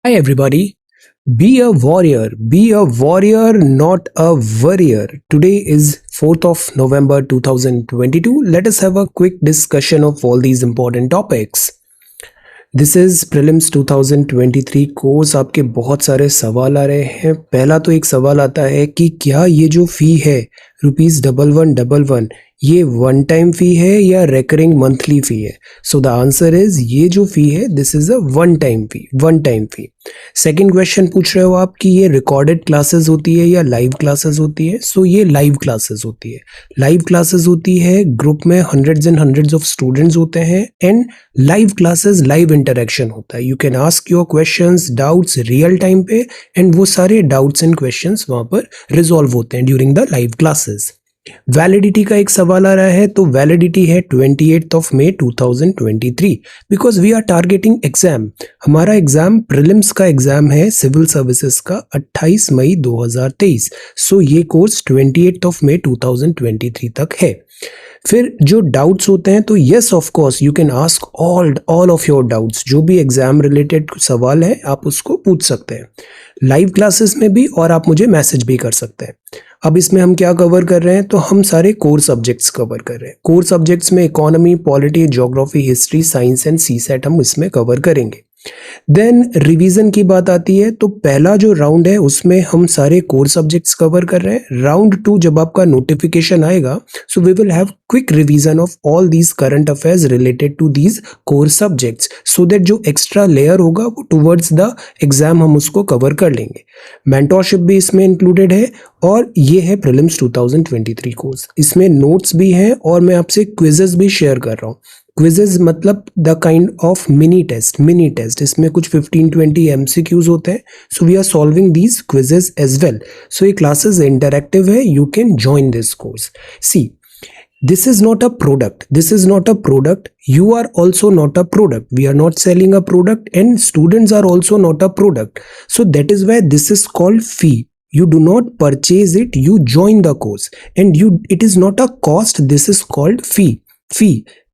Hi everybody. Be a warrior, not a worrier. Today is 4th of November 2022. Let us have a quick discussion of all these important topics. This is prelims 2023 course. आपके बहुत सारे सवाल आ रहे हैं। पहला तो एक सवाल आता है कि क्या ये जो फी है ₹1111 ये वन टाइम फी है या रेकरिंग मंथली फी है। सो द आंसर इज ये जो फी है this is a one time fee. Second question पूछ रहे हो आप कि ये रिकॉर्डेड क्लासेस होती है या लाइव क्लासेस होती है। सो ये लाइव क्लासेस होती है। लाइव क्लासेस होती है, ग्रुप में hundreds and hundreds of students होते हैं and live classes live interaction होता है। You can ask your questions doubts real time पे एंड वो सारे डाउट्स एंड क्वेश्चंस वहां पर रिजॉल्व होते हैं during the live classes. Validity का एक सवाल आ रहा है, तो वैलिडिटी है 28 of May 2023 because we are targeting exam. हमारा एग्जाम प्रीलिम्स का एग्जाम है सिविल सर्विसेज का 28 मई 2023। सो ये कोर्स 28 ऑफ मई 2023 तक है। फिर जो डाउट्स होते हैं तो yes of course you can ask all of your doubts. जो भी एग्जाम रिलेटेड सवाल है आप उसको पूछ सकते हैं लाइव क्लासेस में भी, और आप मुझे मैसेज भी कर सकते हैं। अब इसमें हम क्या कवर कर रहे हैं, तो हम सारे कोर सब्जेक्ट्स कवर कर रहे हैं। कोर सब्जेक्ट्स में economy, polity, geography, history, science and CSAT हम इसमें कवर करेंगे। देन रिवीजन की बात आती है, तो पहला जो राउंड है उसमें हम सारे कोर सब्जेक्ट्स कवर कर रहे हैं। राउंड 2 जब आपका नोटिफिकेशन आएगा, so we will have quick revision of all these current affairs related to these core subjects, so that जो एक्स्ट्रा लेयर होगा वो टुवर्ड्स द एग्जाम हम उसको कवर कर लेंगे। मेंटोरशिप भी इसमें इंक्लूडेड है और ये है प्रीलिम्स 2023 कोर्स। इसमें नोट्स भी हैं और मैं आपसे क्विजेस भी शेयर कर रहा हूँ। क्विजेज मतलब the kind of mini test. इसमें कुछ 15-20 MCQs होते हैं। So we are solving these quizzes as well. So ये क्लासेस इंटरैक्टिव है, you can join this course. See, this is not a product. You are also not a product. We are not selling a product and students are also not a product. So that is why this is called fee. You do not purchase it, you join the course, and it is not a cost. This is called fee.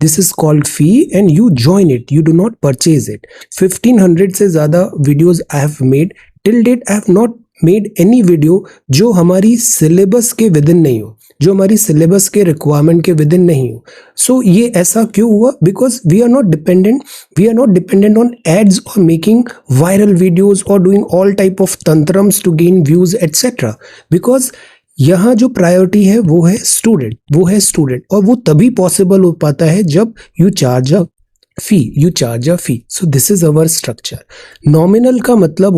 This is called fee and you join it, you do not purchase it. 1500 से ज्यादा videos I have made till date. I have not made any video जो हमारी syllabus के with in नहीं हो, जो हमारी syllabus के रिक्वायरमेंट के विद इन नहीं हो। सो ये ऐसा क्यों हुआ? Because we are not dependent on ads और मेकिंग वायरल वीडियोज और doing all type of tantrums to gain views etcetera. Because यहाँ जो प्रायोरिटी है वो है स्टूडेंट, और वो तभी पॉसिबल हो पाता है जब you charge a fee. So this is our structure. Nominal का मतलब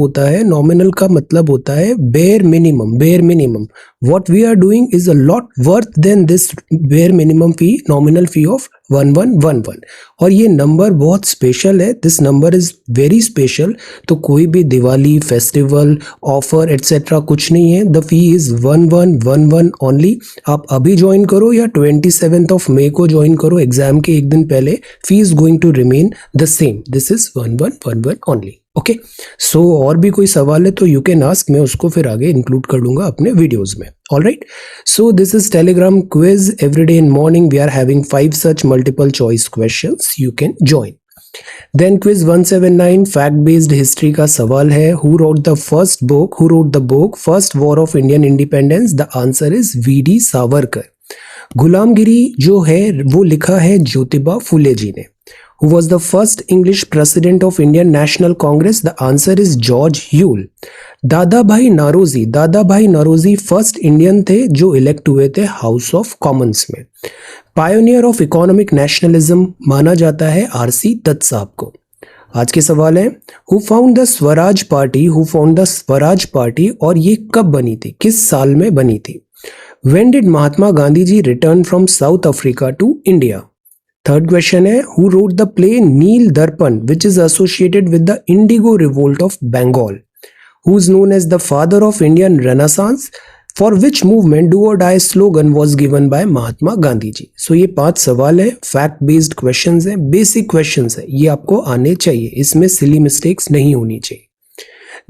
होता है bare minimum. What we are doing is a lot worth than this bare minimum fee, nominal fee of 1111। और ये नंबर बहुत स्पेशल है, this number is very special. तो कोई भी दिवाली, फेस्टिवल, ऑफर एटसेट्रा कुछ नहीं है। The fee is 1111 only. आप अभी ज्वाइन करो या 27 ऑफ मई को ज्वाइन करो, एग्जाम के एक दिन पहले, fee is going to remain the same. This is 1111 only. Okay, so और भी कोई सवाल है तो यू कैन आस्क, मैं उसको फिर आगे इंक्लूड कर दूंगा अपने वीडियोस में। Alright, so this is Telegram quiz. Every day in morning we are having 5 such multiple choice questions, you can join. Then quiz 179 fact based history का सवाल है, who wrote the book first war of Indian independence. The answer is VD Savarkar. Gulamgiri जो है वो लिखा है ज्योतिबा फुले जी ने। Who was the first English president of Indian National Congress? The answer is George Yule. दादा भाई नौरोजी फर्स्ट इंडियन थे जो इलेक्ट हुए थे हाउस ऑफ कॉमन्स में। पायोनियर ऑफ इकोनॉमिक नेशनलिज्म माना जाता है RC दत्त साहब को। आज के सवाल है, Who found the Swaraj party और ये कब बनी थी, किस साल में बनी थी? When did Mahatma Gandhi ji return from South Africa to India? Third question है, who wrote the play Neel Darpan which is associated with the indigo revolt of Bengal? Who is known as the father of Indian renaissance? For which movement do or die slogan was given by Mahatma Gandhi ji? So ये 5 सवाल है, fact based questions है, basic questions है, ये आपको आने चाहिए, इसमें सिली मिस्टेक्स नहीं होनी चाहिए।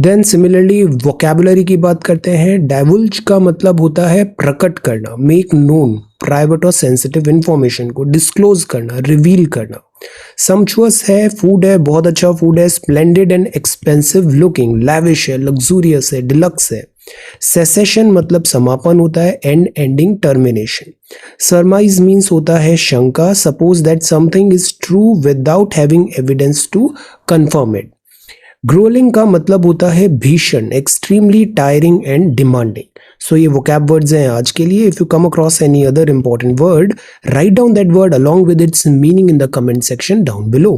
देन सिमिलरली वोकेबुलरी की बात करते हैं। डाइवल्ज का मतलब होता है प्रकट करना, मेक नोन प्राइवेट और सेंसिटिव इंफॉर्मेशन को, डिस्क्लोज करना, रिवील करना। सम्पचुअस है, फूड है, बहुत अच्छा फूड है। Splendid and expensive looking, lavish है, लग्जूरियस है, डिलक्स है। सेसेशन मतलब समापन होता है, and ending termination. Surmise means होता है शंका, suppose that something is true without having evidence to confirm it. Grueling का मतलब होता है भीषण, extremely tiring and demanding. So ये वोकैब वर्ड्स हैं आज के लिए। If you come across any other important word, write down that word along with its meaning in the comment section down below.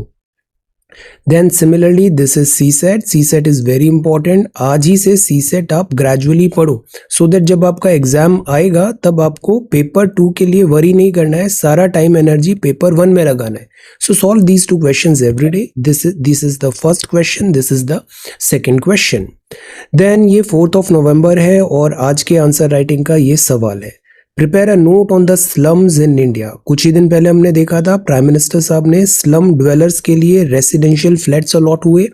Then similarly this is CSET. CSET is very important. आज ही से CSET आप gradually पढ़ो, so that जब आपका exam आएगा तब आपको paper 2 के लिए वरी नहीं करना है, सारा टाइम एनर्जी पेपर 1 में लगाना है. So solve these 2 questions every day. This is the first question. This is the second question. Then ये 4th of November है और आज के आंसर राइटिंग का ये सवाल है. Prepare a note on the slums in India. कुछ ही दिन पहले हमने देखा था प्राइम मिनिस्टर साहब ने स्लम ड्वेलर्स के लिए रेसिडेंशियल फ्लैट्स अलॉट हुए.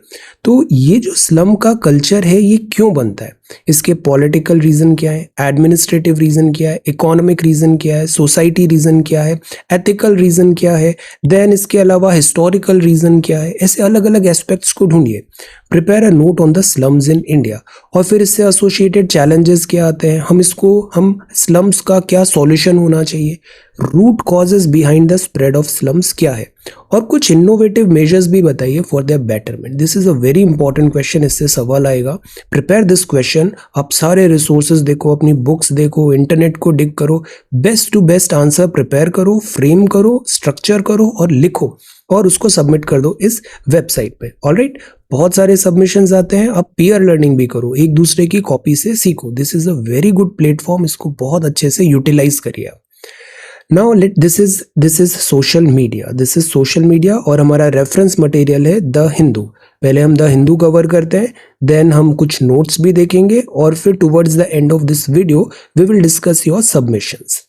तो ये जो स्लम का कल्चर है ये क्यों बनता है, इसके पॉलिटिकल रीजन क्या है, एडमिनिस्ट्रेटिव रीजन क्या है, इकोनॉमिक रीजन क्या है, सोसाइटी रीजन क्या है, एथिकल रीजन क्या है, देन इसके अलावा हिस्टोरिकल रीजन क्या है. ऐसे अलग अलग एस्पेक्ट्स को ढूंढिए. Prepare a note on the slums in India. और फिर इससे एसोसिएटेड चैलेंजेस क्या आते हैं, हम स्लम्स का क्या सॉल्यूशन होना चाहिए, root causes behind the spread of slums क्या है, और कुछ इनोवेटिव मेजर्स भी बताइए for their betterment. This is a very important question. इससे सवाल आएगा. Prepare this question. आप सारे रिसोर्सेज देखो, अपनी बुक्स देखो, इंटरनेट को डिग करो, best to best answer prepare करो, फ्रेम करो, स्ट्रक्चर करो और लिखो और उसको सबमिट कर दो इस वेबसाइट पे. ऑलराइट, बहुत सारे सबमिशंस आते हैं. आप पीयर लर्निंग भी करो, एक दूसरे की कॉपी से सीखो. This is a very good platform. इसको बहुत अच्छे से यूटिलाइज करिए आप. Now this is social media. This is social media और हमारा रेफरेंस मटेरियल है द हिंदू. पहले हम द हिंदू कवर करते हैं, देन हम कुछ नोट्स भी देखेंगे और फिर towards the end of this video we will discuss your submissions.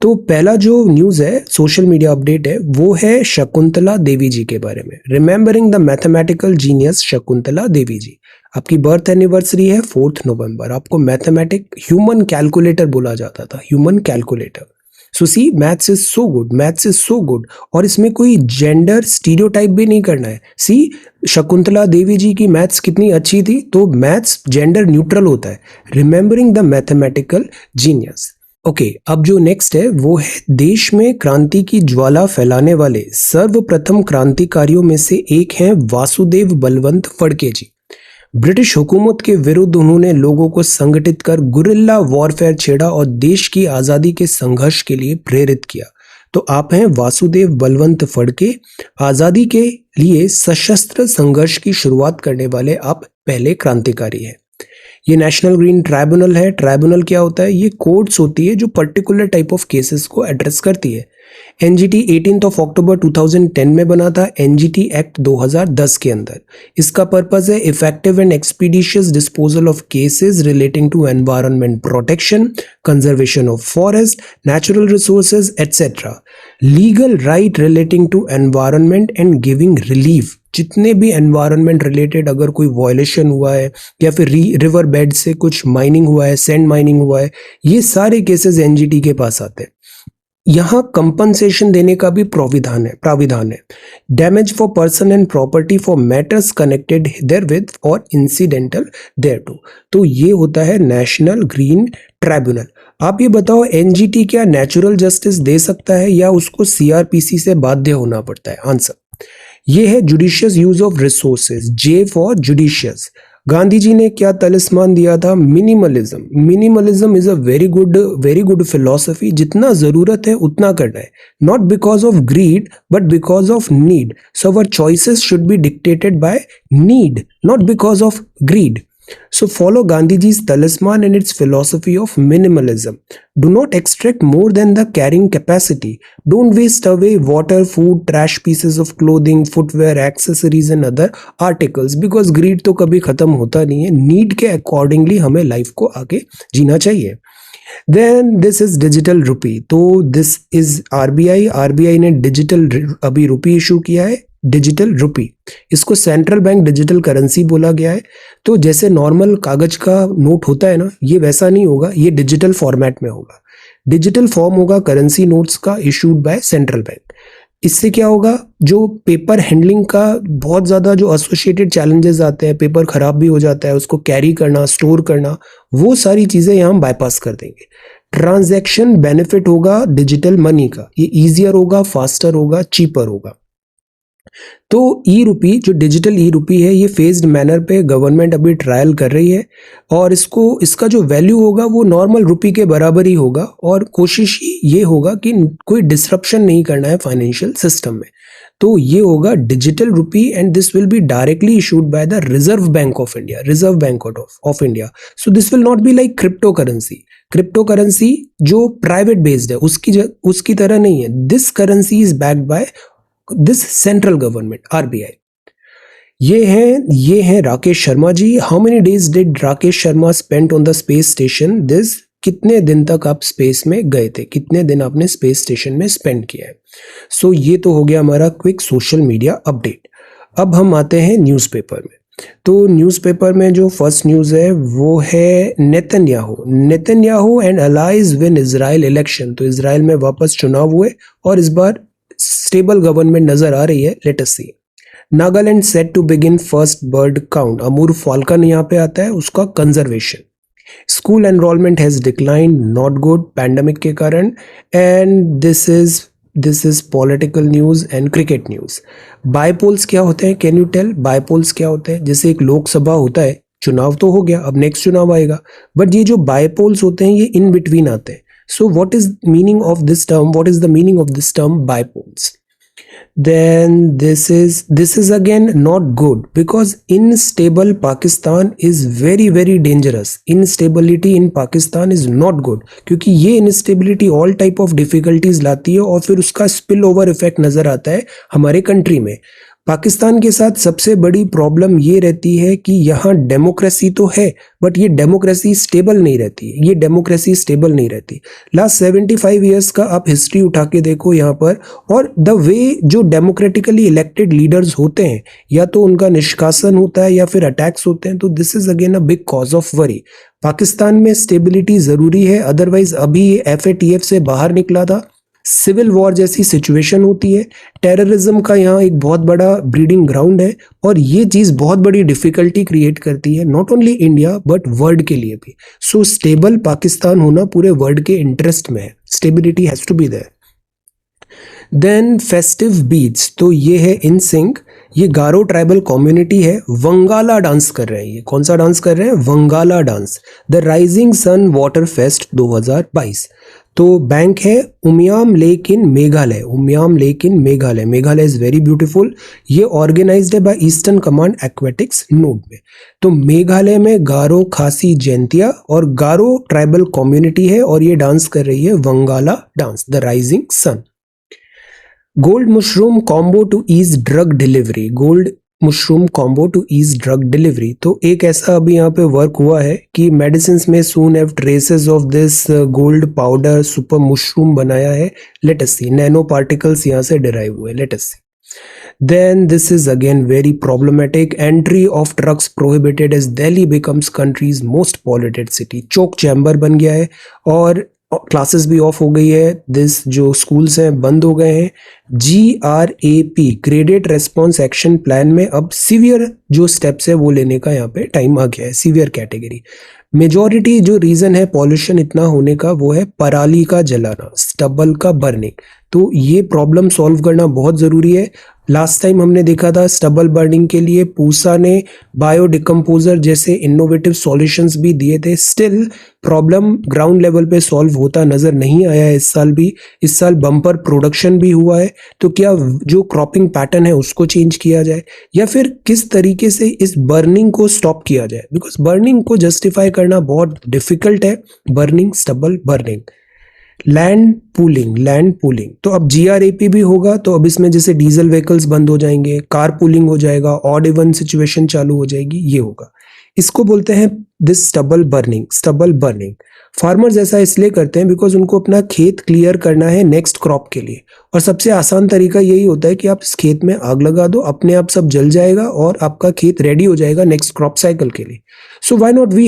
तो पहला जो न्यूज है, सोशल मीडिया अपडेट है, वो है शकुंतला देवी जी के बारे में. Remembering the mathematical genius Shakuntala Devi ji. आपकी बर्थ एनिवर्सरी है 4th नवंबर. आपको मैथमेटिक ह्यूमन कैलकुलेटर बोला जाता था, human calculator. So see, maths is so good, maths is so good. और इसमें कोई जेंडर स्टीरियोटाइप भी नहीं करना है. सी, शकुंतला देवी जी की मैथ्स कितनी अच्छी थी, तो मैथ्स जेंडर न्यूट्रल होता है. Remembering the mathematical genius. Okay, अब जो नेक्स्ट है वो है देश में क्रांति की ज्वाला फैलाने वाले सर्वप्रथम क्रांतिकारियों में से एक हैं वासुदेव बलवंत फड़के जी. ब्रिटिश हुकूमत के विरुद्ध उन्होंने लोगों को संगठित कर गुरिल्ला वॉरफेयर छेड़ा और देश की आज़ादी के संघर्ष के लिए प्रेरित किया. तो आप हैं वासुदेव बलवंत फड़के. आज़ादी के लिए सशस्त्र संघर्ष की शुरुआत करने वाले आप पहले क्रांतिकारी हैं. ये नेशनल ग्रीन ट्राइब्यूनल है. ट्राइब्यूनल क्या होता है, ये कोर्ट्स होती है जो पर्टिकुलर टाइप ऑफ केसेस को एड्रेस करती है. एनजीटी 18 अक्टूबर 2010 में बना था, एनजीटी एक्ट 2010 के अंदर. इसका पर्पस है effective and expeditious disposal of cases relating to environment protection, conservation of forest, natural resources etcetera, legal right relating to environment and giving relief. जितने भी एनवायरनमेंट रिलेटेड अगर कोई वायलेशन हुआ है या फिर रिवर बेड से कुछ माइनिंग हुआ है, सैंड माइनिंग हुआ है, ये सारे केसेस एनजीटी के पास आते हैं. यहाँ कंपनसेशन देने का भी प्राविधान है. Damage for person and property for matters connected therewith or incidental देयरटू. तो ये होता है नेशनल ग्रीन ट्राइब्यूनल. आप ये बताओ, एनजीटी क्या नेचुरल जस्टिस दे सकता है या उसको सीआरपीसी से बाध्य होना पड़ता है? आंसर ये है judicious use of resources, J for judicious. Gandhi ji ने क्या तलिस्मान दिया था? Minimalism. Minimalism is a very good philosophy. जितना जरूरत है उतना करना है, not because of greed but because of need. So our choices should be dictated by need, not because of greed. So follow Gandhiji's talisman and its philosophy of minimalism. Do not extract more than the carrying capacity. Don't waste away water, food, trash pieces of clothing, footwear, accessories and other articles because greed तो कभी खत्म होता नहीं है. Need के accordingly हमें life को आगे जीना चाहिए. Then this is digital rupee. तो this is RBI ने digital अभी रुपी इशू किया है. Digital rupee. इसको सेंट्रल बैंक डिजिटल करेंसी बोला गया है। तो जैसे नॉर्मल कागज का नोट होता है ना, ये वैसा नहीं होगा, ये डिजिटल फॉर्मेट में होगा। डिजिटल फॉर्म होगा करेंसी नोट्स का, इशूड बाय सेंट्रल बैंक। इससे क्या होगा, जो पेपर हैंडलिंग का बहुत ज़्यादा जो एसोसिएटेड चैलेंजेस आते हैं, पेपर खराब भी हो जाता है, उसको कैरी करना, स्टोर करना, वो सारी चीज़ें यहाँ हम बाईपास कर देंगे। ट्रांजैक्शन बेनिफिट होगा डिजिटल मनी का, ये ईजियर होगा, फास्टर होगा, चीपर होगा। तो ई रुपी, जो डिजिटल ई रुपी है, ये फेज्ड मैनर पे गवर्नमेंट अभी ट्रायल कर रही है और इसका जो वैल्यू होगा वो नॉर्मल रुपी के बराबर ही होगा और कोशिश ये होगा कि कोई डिसरप्शन नहीं करना है फाइनेंशियल सिस्टम में। तो ये होगा digital rupee and this will be directly issued by the Reserve Bank of India, Reserve Bank of India. So this will not be like crypto currency. Crypto currency जो private based है उसकी तरह नहीं है। This currency is backed by this central government, RBI. ये हैं Rakesh Sharma ji. How many days did Rakesh Sharma spent on the space station? This, कितने दिन तक आप स्पेस में गए थे, कितने दिन आपने स्पेस स्टेशन में स्पेंड किया है। सो ये तो हो गया हमारा क्विक सोशल मीडिया अपडेट। अब हम आते हैं न्यूज़पेपर में। तो न्यूज़पेपर में जो फर्स्ट न्यूज़ है वो है Netanyahu and allies win Israel election. तो इजराइल में वापस चुनाव हुए और इस बार स्टेबल गवर्नमेंट नजर आ रही है। Let us see. Nagaland set to begin first bird count. Amur falcon यहाँ पे आता है, उसका conservation. School enrolment has decline, not good, pandemic के कारण। And this is political news and cricket news. Bypolls क्या होते हैं, कैन यू टेल? बायपोल्स क्या होते हैं? जैसे एक लोकसभा होता है, चुनाव तो हो गया, अब नेक्स्ट चुनाव आएगा, बट ये जो बायपोल्स होते हैं ये इन बिटवीन आते हैं। So what is meaning of this term? What is the meaning of this term bipoles? Then this is again not good because unstable Pakistan is very very dangerous. Instability in Pakistan is not good क्योंकि ये instability all type of difficulties लाती है और फिर उसका spill over effect नजर आता है हमारे कंट्री में। पाकिस्तान के साथ सबसे बड़ी प्रॉब्लम ये रहती है कि यहाँ डेमोक्रेसी तो है बट ये डेमोक्रेसी स्टेबल नहीं रहती है। ये डेमोक्रेसी स्टेबल नहीं रहती। लास्ट 75 ईयर्स का आप हिस्ट्री उठा के देखो यहाँ पर, और द वे जो डेमोक्रेटिकली इलेक्टेड लीडर्स होते हैं या तो उनका निष्कासन होता है या फिर अटैक्स होते हैं। तो this is again a big cause of worry. Pakistan में स्टेबिलिटी जरूरी है, अदरवाइज अभी ये FATF से बाहर निकला था, सिविल वॉर जैसी सिचुएशन होती है। टेररिज्म का यहाँ एक बहुत बड़ा ब्रीडिंग ग्राउंड है और ये चीज़ बहुत बड़ी डिफिकल्टी क्रिएट करती है, not only India but world के लिए भी। सो स्टेबल पाकिस्तान होना पूरे वर्ल्ड के इंटरेस्ट में है। Stability has to be there. Then festive beats, तो ये है इन सिंक। ये गारो ट्राइबल कम्युनिटी है, वंगाला डांस कर रहे हैं। ये कौन सा डांस कर रहे हैं? Wangala dance. The rising sun water fest 2022। तो बैंक है Umiam lake in Meghalaya. Umiam lake in Meghalaya. Meghalaya is very beautiful. ये ऑर्गेनाइज्ड है by Eastern Command aquatics node में। तो मेघालय में गारो, खासी, जैंतिया और गारो ट्राइबल कम्युनिटी है और ये डांस कर रही है Wangala dance, the rising sun. Gold mushroom combo to ease drug delivery. Gold mushroom combo to ease drug delivery. तो एक ऐसा अभी यहाँ पे वर्क हुआ है कि मेडिसिन में soon have traces of this gold powder super mushroom बनाया है। Let us see, nano particles यहाँ से डिराइव हुए। Let us see. Then this is again very problematic. Entry of drugs prohibited as Delhi becomes country's most polluted city. Choke chamber बन गया है और classes भी ऑफ हो गई है। दिस जो स्कूल्स हैं बंद हो गए हैं। GRAP graded response action plan में अब सीवियर जो स्टेप्स है वो लेने का यहाँ पे टाइम आ गया है, सीवियर कैटेगरी। मेजॉरिटी जो रीजन है पॉल्यूशन इतना होने का वो है पराली का जलाना, स्टबल का बर्निंग। तो ये प्रॉब्लम सॉल्व करना बहुत ज़रूरी है। लास्ट टाइम हमने देखा था स्टबल बर्निंग के लिए पूसा ने बायोडिकम्पोजर जैसे इनोवेटिव सॉल्यूशंस भी दिए थे। स्टिल प्रॉब्लम ग्राउंड लेवल पे सॉल्व होता नज़र नहीं आया है इस साल भी। इस साल बम्पर प्रोडक्शन भी हुआ है। तो क्या जो क्रॉपिंग पैटर्न है उसको चेंज किया जाए या फिर किस तरीके से इस बर्निंग को स्टॉप किया जाए, बिकॉज बर्निंग को जस्टिफाई करना बहुत डिफिकल्ट है। Burning, stubble burning. Land pooling, तो अब GRAP भी होगा। तो अब इसमें जैसे डीजल व्हीकल्स बंद हो जाएंगे, कार पूलिंग हो जाएगा, ऑड इवन सिचुएशन चालू हो जाएगी, ये होगा। इसको बोलते हैं दिस स्टबल बर्निंग। फार्मर्स ऐसा इसलिए करते हैं बिकॉज उनको अपना खेत क्लियर करना है नेक्स्ट क्रॉप के लिए, और सबसे आसान तरीका यही होता है कि आप इस खेत में आग लगा दो, अपने आप सब जल जाएगा और आपका खेत रेडी हो जाएगा नेक्स्ट क्रॉप साइकिल के लिए। So why not we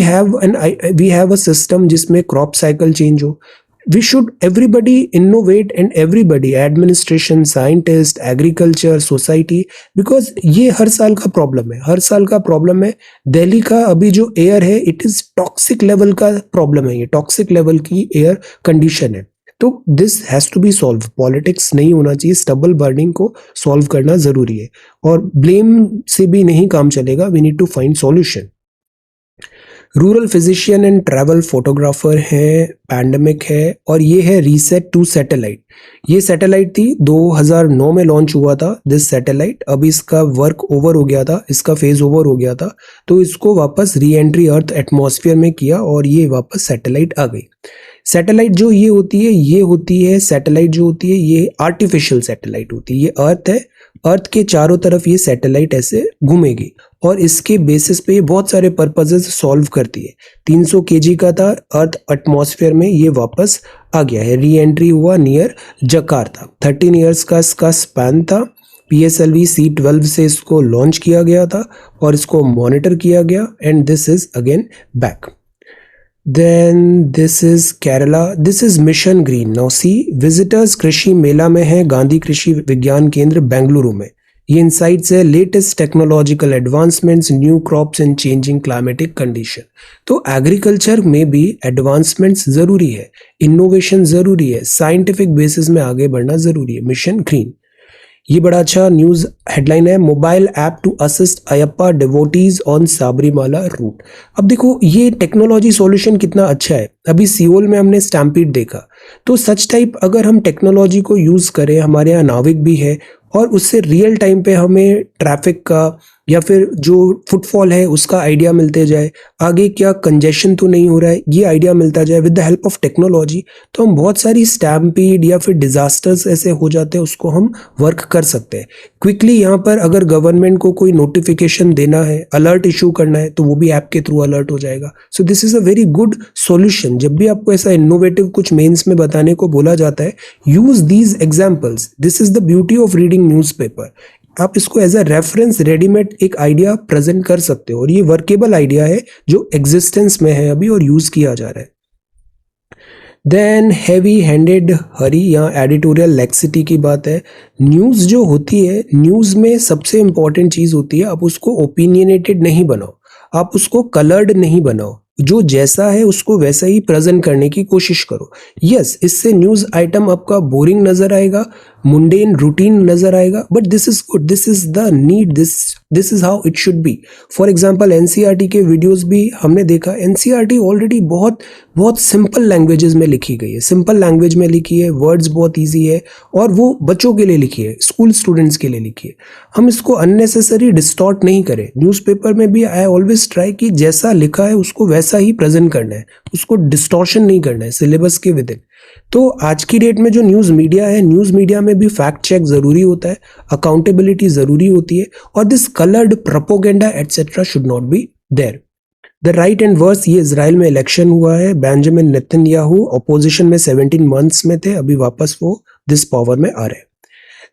have a system जिसमें क्रॉप साइकिल चेंज हो। We should everybody innovate, and everybody, administration, scientist, agriculture, society, because ये हर साल का प्रॉब्लम है, हर साल का प्रॉब्लम है। दिल्ली का अभी जो एयर है इट इज टॉक्सिक लेवल का प्रॉब्लम है, ये टॉक्सिक लेवल की एयर कंडीशन है। तो this has to be solve, politics नहीं होना चाहिए, स्टबल बर्निंग को सॉल्व करना जरूरी है, और ब्लेम से भी नहीं काम चलेगा, we need to find solution. Rural physician and travel photographer है, पैंडेमिक है, और ये है रीसेट टू सैटेलाइट। ये सैटेलाइट थी 2009 में लॉन्च हुआ था दिस सैटेलाइट, अभी इसका वर्क ओवर हो गया था, इसका फेज ओवर हो गया था, तो इसको वापस री एंट्री अर्थ एटमॉस्फेयर में किया और ये वापस सैटेलाइट आ गई। सैटेलाइट जो ये होती है सैटेलाइट जो होती है ये आर्टिफिशियल सैटेलाइट होती है। ये अर्थ है, अर्थ के चारों तरफ ये सैटेलाइट ऐसे घूमेगी और इसके बेसिस पे ये बहुत सारे पर्पसेस सॉल्व करती है। 300 केजी का था, अर्थ एटमॉस्फेयर में ये वापस आ गया है, री एंट्री हुआ नियर जकार्ता। 13 इयर्स का इसका स्पैन था। PSLV C12 से इसको लॉन्च किया गया था और इसको मॉनिटर किया गया, and this is again back. Then this is Kerala, this is Mission Green. Now see, visitors कृषि मेला में है गांधी कृषि विज्ञान केंद्र बेंगलुरु में। ये इंसाइट्स है latest technological advancements, new crops and changing climatic condition. तो एग्रीकल्चर में भी एडवांसमेंट्स जरूरी है, इनोवेशन जरूरी है, साइंटिफिक बेसिस में आगे बढ़ना जरूरी है। मिशन ग्रीन, ये बड़ा अच्छा न्यूज हेडलाइन है, mobile app to assist Ayyappa devotees on Sabarimala route. अब देखो ये टेक्नोलॉजी सॉल्यूशन कितना अच्छा है। अभी सियोल में हमने स्टैम्पीड देखा, तो सच टाइप अगर हम टेक्नोलॉजी को यूज करें, हमारे यहाँ नाविक भी है, और उससे रियल टाइम पे हमें ट्रैफिक का या फिर जो फुटफॉल है उसका आइडिया मिलते जाए, आगे क्या कंजेशन तो नहीं हो रहा है ये आइडिया मिलता जाए with the help of technology, तो हम बहुत सारी स्टैम्पीड या फिर डिजास्टर्स ऐसे हो जाते हैं उसको हम वर्क कर सकते हैं क्विकली। यहाँ पर अगर गवर्नमेंट को कोई नोटिफिकेशन देना है, अलर्ट इशू करना है, तो वो भी ऐप के थ्रू अलर्ट हो जाएगा। सो this is a very good solution. जब भी आपको ऐसा इनोवेटिव कुछ मेंस में बताने को बोला जाता है, use these examples. This is the beauty of reading newspaper. आप इसको एज अ रेफरेंस रेडीमेड एक आइडिया प्रेजेंट कर सकते हो, और ये वर्केबल आइडिया है जो एग्जिस्टेंस में है अभी और यूज किया जा रहा है। देन हैवी हैंडेड हरी, यहाँ एडिटोरियल लेक्सिटी की बात है। न्यूज़ जो होती है, न्यूज़ में सबसे इंपॉर्टेंट चीज़ होती है आप उसको ओपिनियनेटेड नहीं बनाओ, आप उसको कलर्ड नहीं बनाओ, जो जैसा है उसको वैसा ही प्रेजेंट करने की कोशिश करो। यस, इससे न्यूज़ आइटम आपका बोरिंग नजर आएगा, मुंडेन रूटीन नजर आएगा, but this is good, this is the need, this is how it should be. For example NCERT के वीडियोस भी हमने देखा, NCERT ऑलरेडी बहुत बहुत सिंपल लैंग्वेजेस में लिखी गई है, सिंपल लैंग्वेज में लिखी है, वर्ड्स बहुत ईजी है, और वो बच्चों के लिए लिखी है, स्कूल स्टूडेंट्स के लिए लिखी है। हम इसको अननेसेसरी डिस्टॉर्ट नहीं करें। न्यूज़पेपर में भी आई ऑलवेज ट्राई कि जैसा लिखा है उसको वैसा ही प्रेजेंट करना है, उसको डिस्टॉर्शन नहीं करना है सिलेबस के विद इन। तो आज की डेट में जो न्यूज़ मीडिया है, न्यूज़ मीडिया में भी फैक्ट चेक ज़रूरी होता है, अकाउंटेबिलिटी ज़रूरी होती है, और this coloured propaganda etcetera should not be there. The right and worse, ये इजराइल में इलेक्शन हुआ है, बेंजामिन नेतन्याहू अपोजिशन में 17 मंथ्स में थे, अभी वापस वो दिस पावर में आ रहे हैं।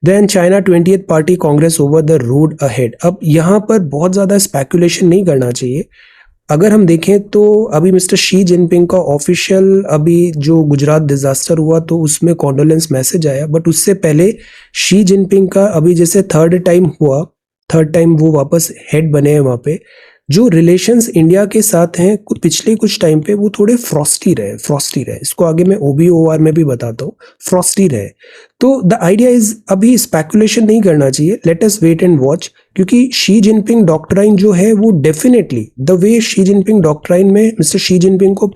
Then China 20th party congress over the road ahead. अब यहाँ पर बहुत ज़्यादा स्पेकुलेशन नहीं करना चाहिए। अगर हम देखें तो अभी मिस्टर शी जिनपिंग का ऑफिशियल अभी जो गुजरात डिजास्टर हुआ तो उसमें कॉन्डोलेंस मैसेज आया, बट उससे पहले शी जिनपिंग का अभी जैसे थर्ड टाइम वो वापस हेड बने हैं, वहाँ पे जो रिलेशंस इंडिया के साथ हैं पिछले कुछ टाइम पे वो थोड़े फ्रॉस्टी रहे। इसको आगे मैं OBOR में भी बताता हूँ, फ्रॉस्टी रहे। तो द आइडिया इज अभी स्पेकुलेशन नहीं करना चाहिए, let us wait and watch, क्योंकि शी जिनपिंग डॉक्ट्राइन जो है वो definitely the way Xi Jinping doctrine में मिस्टर शी जिनपिंग को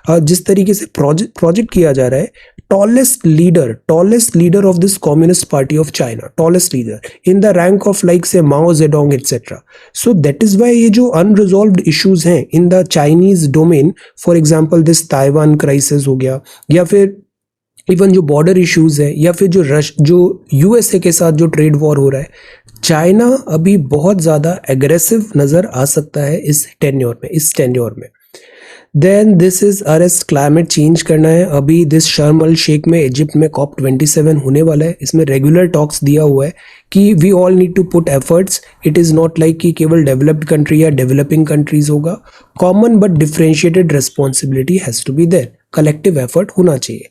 जिस तरीके से प्रोजेक्ट किया जा रहा है, tallest leader of this Communist Party of China, tallest leader in the rank of like say Mao Zedong etcetera. So that is why ये जो अनरिजॉल्व्ड इश्यूज हैं in the Chinese domain, for example this Taiwan crisis हो गया, या फिर even जो border issues है, या फिर जो USA के साथ जो ट्रेड वॉर हो रहा है, चाइना अभी बहुत ज़्यादा एग्रेसिव नज़र आ सकता है इस टेन्योर में। Then this is arrest climate change करना है। अभी दिस शर्म अल शेख में इजिप्ट में COP27 होने वाला है। इसमें रेगुलर टॉक्स दिया हुआ है कि we all need to put efforts. It is not like कि केवल डेवलप्ड कंट्री या डेवलपिंग कंट्रीज होगा। Common but differentiated responsibility has to be there. Collective effort होना चाहिए।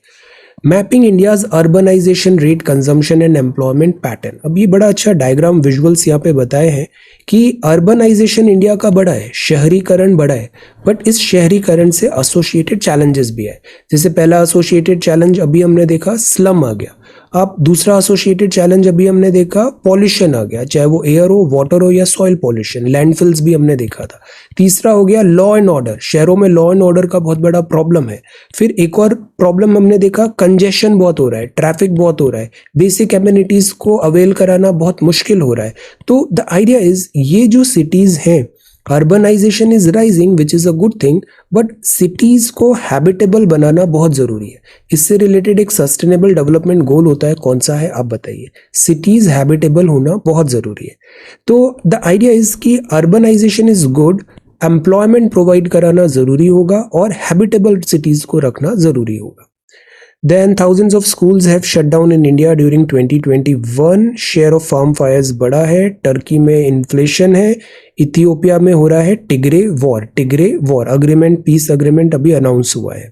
Mapping India's urbanisation rate, consumption and employment pattern. अब ये बड़ा अच्छा डायग्राम विजुअल्स यहाँ पे बताए हैं कि अर्बनाइजेशन इंडिया का बड़ा है, शहरीकरण बड़ा है, बट इस शहरीकरण से एसोसिएटेड चैलेंजेस भी है। जैसे पहला एसोसिएटेड चैलेंज अभी हमने देखा स्लम आ गया। अब दूसरा एसोसिएटेड चैलेंज अभी हमने देखा पॉल्यूशन आ गया, चाहे वो एयर हो, वाटर हो या सॉइल पॉल्यूशन। लैंडफिल्स भी हमने देखा था। तीसरा हो गया लॉ एंड ऑर्डर। शहरों में लॉ एंड ऑर्डर का बहुत बड़ा प्रॉब्लम है। फिर एक और प्रॉब्लम हमने देखा कंजेशन बहुत हो रहा है, ट्रैफिक बहुत हो रहा है, बेसिक एमिनिटीज को अवेल कराना बहुत मुश्किल हो रहा है। तो द आइडिया इज ये जो सिटीज हैं, urbanisation is rising which is a good thing, but cities को हैबिटेबल बनाना बहुत जरूरी है। इससे रिलेटेड एक सस्टेनेबल डेवलपमेंट गोल होता है, कौन सा है आप बताइए? सिटीज हैबिटेबल होना बहुत जरूरी है। तो द आइडिया इज कि urbanisation is good, employment provide कराना जरूरी होगा और हैबिटेबल सिटीज को रखना जरूरी होगा। Then thousands of schools have shut down in India during 2021. Share of farm fires बढ़ा है। टर्की में इन्फ्लेशन है। इथियोपिया में हो रहा है Tigray war agreement, piece agreement अभी अनाउंस हुआ है।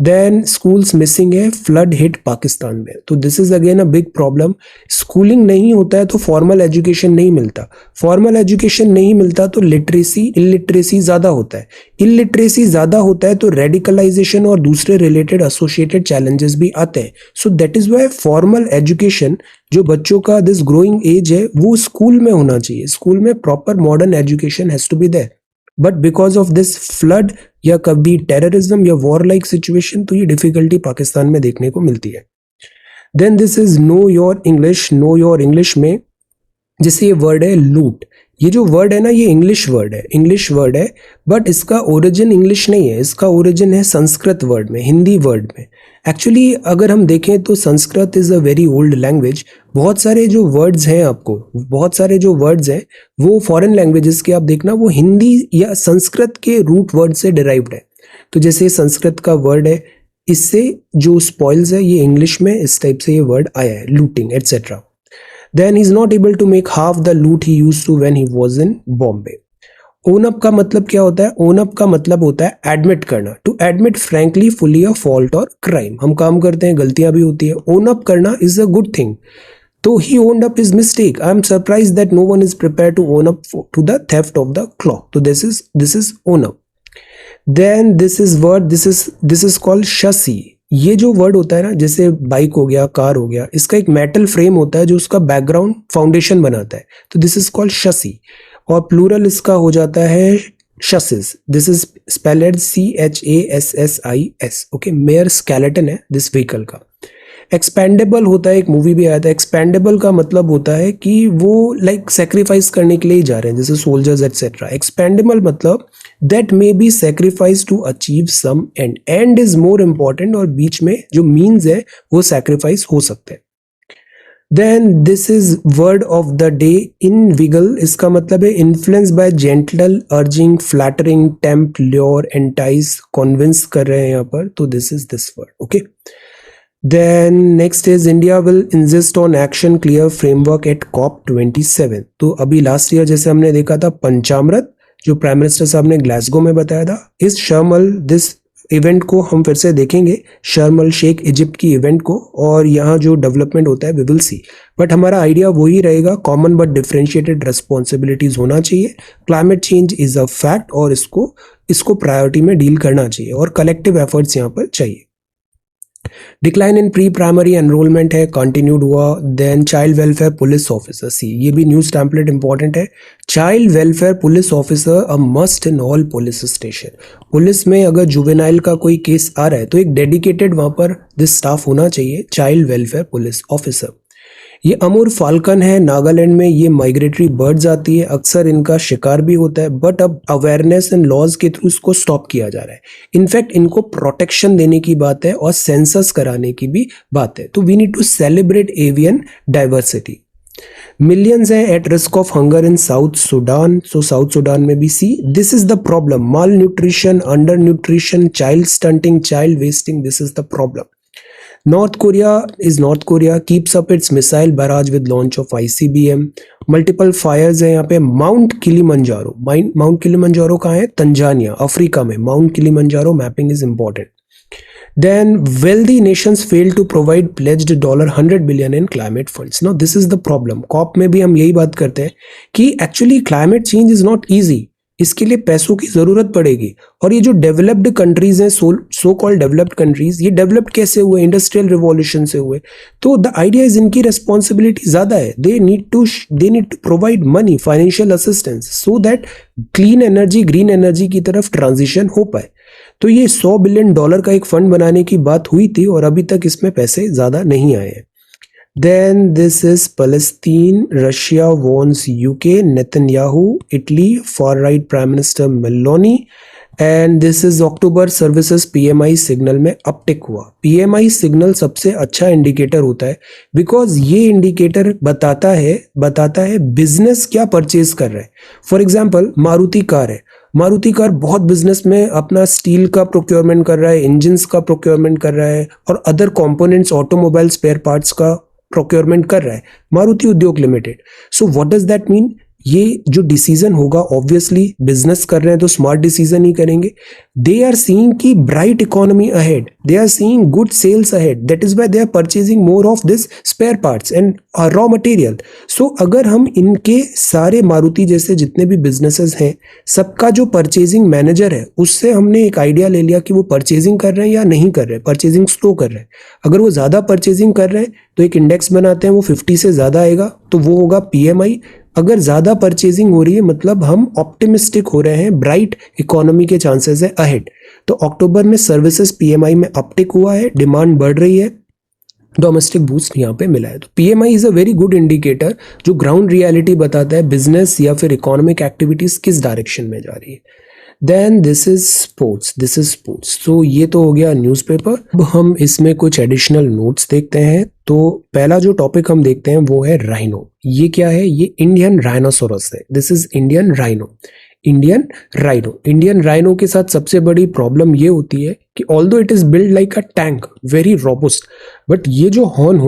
देन स्कूल्स मिसिंग है। फ्लड हिट पाकिस्तान में। तो this is again a big problem. Schooling नहीं होता है तो फॉर्मल एजुकेशन नहीं मिलता। फॉर्मल एजुकेशन नहीं मिलता तो इलिटरेसी ज़्यादा होता है। इलिटरेसी ज़्यादा होता है तो रेडिकलाइजेशन और दूसरे रिलेटेड एसोसिएटेड चैलेंजेस भी आते हैं। So that is why formal education जो बच्चों का दिस ग्रोइंग एज है वो स्कूल में होना चाहिए। स्कूल में proper modern education has to be there. But because of this flood या कभी टेररिज्म या वॉर लाइक सिचुएशन, तो ये डिफिकल्टी पाकिस्तान में देखने को मिलती है। Then this is know your English. Know your English में जैसे ये वर्ड है लूट, ये जो वर्ड है ना, ये इंग्लिश वर्ड है, बट इसका ओरिजिन इंग्लिश नहीं है। इसका ओरिजिन है संस्कृत वर्ड में, हिंदी वर्ड में। एक्चुअली अगर हम देखें तो Sanskrit is a very old language. बहुत सारे जो वर्ड्स हैं वो फॉरेन लैंग्वेजेस के आप देखना वो हिंदी या संस्कृत के रूट वर्ड से डिराइव्ड है। तो जैसे संस्कृत का वर्ड है, इससे जो स्पॉइल्स है ये इंग्लिश में इस टाइप से ये वर्ड आया है, looting etcetera. Then he's not able to make half the loot he used to when he was in Bombay. Own up का मतलब क्या होता है? ओन अप का मतलब होता है एडमिट करना। To admit frankly fully a fault और क्राइम। हम काम करते हैं, गलतियां भी होती है। ओन अप करना इज अ गुड थिंग। तो he owned up his mistake. I am surprise that no one is prepare to own up to the theft of the clock. तो this is own up. Then this is called chassis. ये जो word होता है ना, जैसे bike हो गया, car हो गया, इसका एक मेटल फ्रेम होता है जो उसका बैकग्राउंड फाउंडेशन बनाता है। तो दिस इज कॉल्ड शसी। और प्लूरल इसका हो जाता है chassis. This is spelled CHASSIS। Okay, major skeleton है दिस व्हीकल का। एक्सपेंडेबल होता है, एक मूवी भी आया था। एक्सपेंडेबल का मतलब होता है कि वो लाइक सेक्रीफाइस करने के लिए जा रहे हैं, जैसे सोल्जर्स एटसेट्रा। एक्सपेंडेबल मतलब that may be sacrifice to achieve some end. End is more important और बीच में जो मीन्स है वो सेक्रीफाइस हो सकते हैं। Then this is word of the day, inveigle. इसका मतलब है influence by gentle, urging, flattering, tempt, lure, entice, convince कर रहे हैं यहाँ पर। तो this is this word. Okay, then next is India will insist on action clear framework at COP27। तो अभी लास्ट ईयर जैसे हमने देखा था पंचामृत, जो प्राइम मिनिस्टर साहब ने ग्लासगो में बताया था, इस शर्म दिस इवेंट को हम फिर से देखेंगे, शर्म अल शेख इजिप्ट की इवेंट को, और यहाँ जो डेवलपमेंट होता है वी विल सी। बट हमारा आइडिया वही रहेगा, कॉमन बट डिफरेंशिएटेड रिस्पॉन्सिबिलिटीज होना चाहिए। Climate change is a fact और इसको प्रायोरिटी में डील करना चाहिए और कलेक्टिव एफर्ट्स यहाँ पर चाहिए। Decline in pre primary enrolment है, कंटिन्यूड हुआ। Then child welfare police officer, see ये भी न्यूज टैम्पलेट इंपॉर्टेंट है। Child welfare police officer a must in all police station. Police में अगर जुवेनाइल का कोई केस आ रहा है तो एक डेडिकेटेड वहां पर दिस स्टाफ होना चाहिए, चाइल्ड वेलफेयर पुलिस ऑफिसर। ये अमूर फाल्कन है, नागालैंड में ये माइग्रेटरी बर्ड्स आती है, अक्सर इनका शिकार भी होता है, बट अब अवेयरनेस एंड लॉज के थ्रू इसको स्टॉप किया जा रहा है। इनफैक्ट इनको प्रोटेक्शन देने की बात है और सेंसस कराने की भी बात है। तो we need to celebrate avian diversity. Millions हैं at risk of hunger in South Sudan, so South Sudan में भी see this is the problem, malnutrition, undernutrition, child stunting, child wasting, this is the problem. North Korea keeps up its missile barrage with launch of ICBM. Multiple fires है यहाँ पे. Mount Kilimanjaro कहाँ है? Tanzania, Africa में. Mount Kilimanjaro mapping is important. Then wealthy nations fail to provide pledged $100 billion in climate funds. Now this is the problem. COP में भी हम यही बात करते हैं कि actually climate change is not easy. इसके लिए पैसों की जरूरत पड़ेगी. और ये जो डेवलप्ड कंट्रीज हैं, सो कॉल्ड डेवलप्ड कंट्रीज, ये डेवलप्ड कैसे हुए? इंडस्ट्रियल रिवॉल्यूशन से हुए. तो द आइडिया इज इनकी रिस्पॉन्सिबिलिटी ज्यादा है. They need to provide money, financial assistance, so that clean energy, green energy की तरफ ट्रांजिशन हो पाए. तो ये $100 बिलियन का एक फंड बनाने की बात हुई थी और अभी तक इसमें पैसे ज्यादा नहीं आए हैं. Then this is Palestine, Russia warns UK, Netanyahu, Italy, far-right Prime Minister Meloni, and this is October services PMI signal में अपटिक हुआ. PMI सिग्नल सबसे अच्छा इंडिकेटर होता है बिकॉज ये इंडिकेटर बताता है बिजनेस क्या परचेज कर रहा है. फॉर एग्जाम्पल मारुति कार है. मारुति कार बहुत बिजनेस में अपना स्टील का प्रोक्योरमेंट कर रहा है, इंजन्स का प्रोक्योरमेंट कर रहा है और other components, automobile spare parts का प्रोक्योरमेंट कर रहा है, Maruti Udyog limited. So what does that mean? ये जो डिसीजन होगा, ऑब्वियसली बिजनेस कर रहे हैं तो स्मार्ट डिसीजन ही करेंगे. दे आर सीइंग की bright economy ahead, they are seeing good sales ahead, that is why they are purchasing more of this spare parts and raw material. So अगर हम इनके सारे मारुति जैसे जितने भी बिजनेसेस हैं, सबका जो परचेजिंग मैनेजर है उससे हमने एक आइडिया ले लिया कि वो परचेजिंग कर रहे हैं या नहीं कर रहे हैं, परचेजिंग स्लो कर रहे हैं. अगर वो ज्यादा परचेजिंग कर रहे हैं तो एक इंडेक्स बनाते हैं, वो 50 से ज्यादा आएगा तो वो होगा PMI. अगर ज्यादा परचेजिंग हो रही है मतलब हम ऑप्टिमिस्टिक हो रहे हैं, ब्राइट इकोनॉमी के चांसेस है अहेड. तो अक्टूबर में सर्विसेज PMI में अपटिक हुआ है, डिमांड बढ़ रही है, डोमेस्टिक बूस्ट यहाँ पे मिला है. तो PMI is a very good indicator जो ग्राउंड रियलिटी बताता है बिजनेस या फिर इकोनॉमिक एक्टिविटीज किस डायरेक्शन में जा रही है. Then this is sports. तो ये तो हो गया न्यूज़पेपर. अब हम इसमें कुछ एडिशनल नोट्स देखते हैं. तो पहला जो टॉपिक हम देखते हैं वो है राइनो. ये क्या है? ये इंडियन राइनोसोरस है. दिस इज इंडियन राइनो के साथ सबसे बड़ी प्रॉब्लम ये होती है कि although it is build like a tank, very robust, but ये जो हॉर्न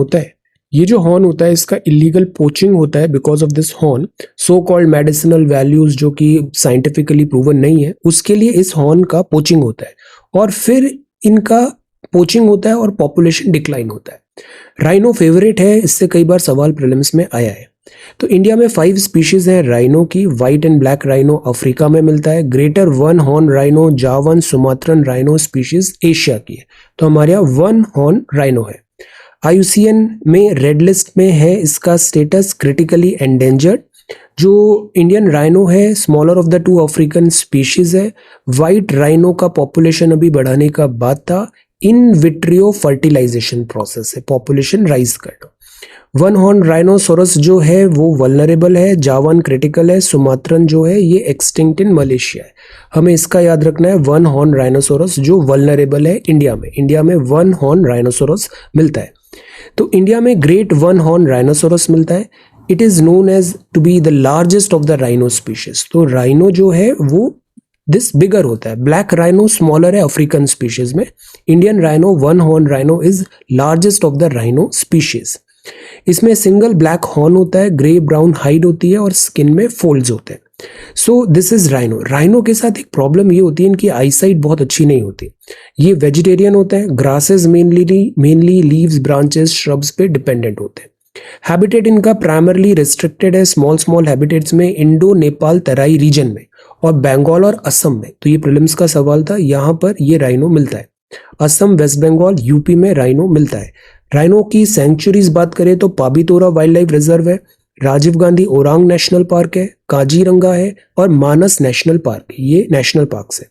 होता है इसका इलीगल पोचिंग होता है. Because of this horn, so called medicinal values जो कि साइंटिफिकली प्रूवन नहीं है, उसके लिए इस हॉर्न का पोचिंग होता है और फिर इनका पोचिंग होता है और पॉपुलेशन डिक्लाइन होता है. राइनो फेवरेट है, इससे कई बार सवाल प्रीलिम्स में आया है. तो इंडिया में 5 स्पीशीज है राइनो की. White and black rhino Africa में मिलता है. ग्रेटर वन हॉर्न राइनो, जावन, सुमात्रन राइनो स्पीशीज एशिया की है. तो हमारे यहाँ वन हॉर्न राइनो है. IUCN में रेड लिस्ट में है, इसका स्टेटस क्रिटिकली एंडेंजर्ड. जो इंडियन राइनो है smaller of the 2 African species है. व्हाइट राइनो का पॉपुलेशन अभी बढ़ाने का बात था. इन विट्रियो फर्टिलाइजेशन प्रोसेस है पॉपुलेशन राइज करना. वन हॉर्न राइनोसोरस जो है वो वल्नरेबल है. जावन क्रिटिकल है. सुमात्रन जो है ये एक्सटिंक्ट इन मलेशिया है. हमें इसका याद रखना है. वन हॉर्न राइनोसोरस जो वल्नरेबल है इंडिया में वन हॉर्न राइनोसोरस मिलता है. तो इंडिया में ग्रेट वन हॉर्न राइनोसोरस मिलता है. It is known as to be the largest of the rhino species. तो राइनो जो है वो दिस बिगर होता है. ब्लैक राइनो स्मॉलर है अफ्रीकन स्पीशीज में. Indian rhino one horn rhino is largest of the rhino species. इसमें single black horn होता है, ग्रे ब्राउन हाइड होती है और स्किन में फोल्ड्स होते हैं. सो दिस इज राइनो के साथ एक प्रॉब्लम ये होती है, इनकी आईसाइट बहुत अच्छी नहीं होती. ये वेजिटेरियन होते हैं. Grasses mainly leaves, branches, shrubs पे डिपेंडेंट होते हैं. हैबिटेट इनका प्राइमरली रिस्ट्रिक्टेड है स्मॉल हैबिटेट्स में इंडो नेपाल तराई रीजन में और बंगाल और असम में. तो ये प्रीलिम्स का सवाल था, यहाँ पर ये राइनो मिलता है. असम, वेस्ट बंगाल, यूपी में राइनो मिलता है. राइनो की सेंचुरीज बात करें तो पाबीतोरा वाइल्ड लाइफ रिजर्व है, राजीव गांधी ओरांग नेशनल पार्क है, काजीरंगा है और मानस नेशनल पार्क. ये नेशनल पार्क है.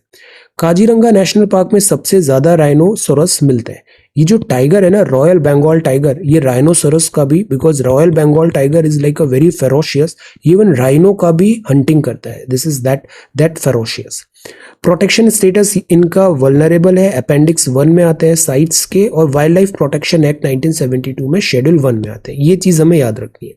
काजीरंगा नेशनल पार्क में सबसे ज्यादा राइनोसोरस मिलते हैं. ये जो टाइगर है ना, रॉयल बंगाल टाइगर, ये राइनोसोरस का भी, because royal Bengal tiger is like a very ferocious, even rhino का भी हंटिंग करता है. This is that ferocious. Protection status इनका वल्नरेबल है, अपेंडिक्स 1 में आते हैं साइट्स के, और वाइल्ड लाइफ प्रोटेक्शन एक्ट 1972 में शेड्यूल 1 में आते हैं. ये चीज हमें याद रखनी है.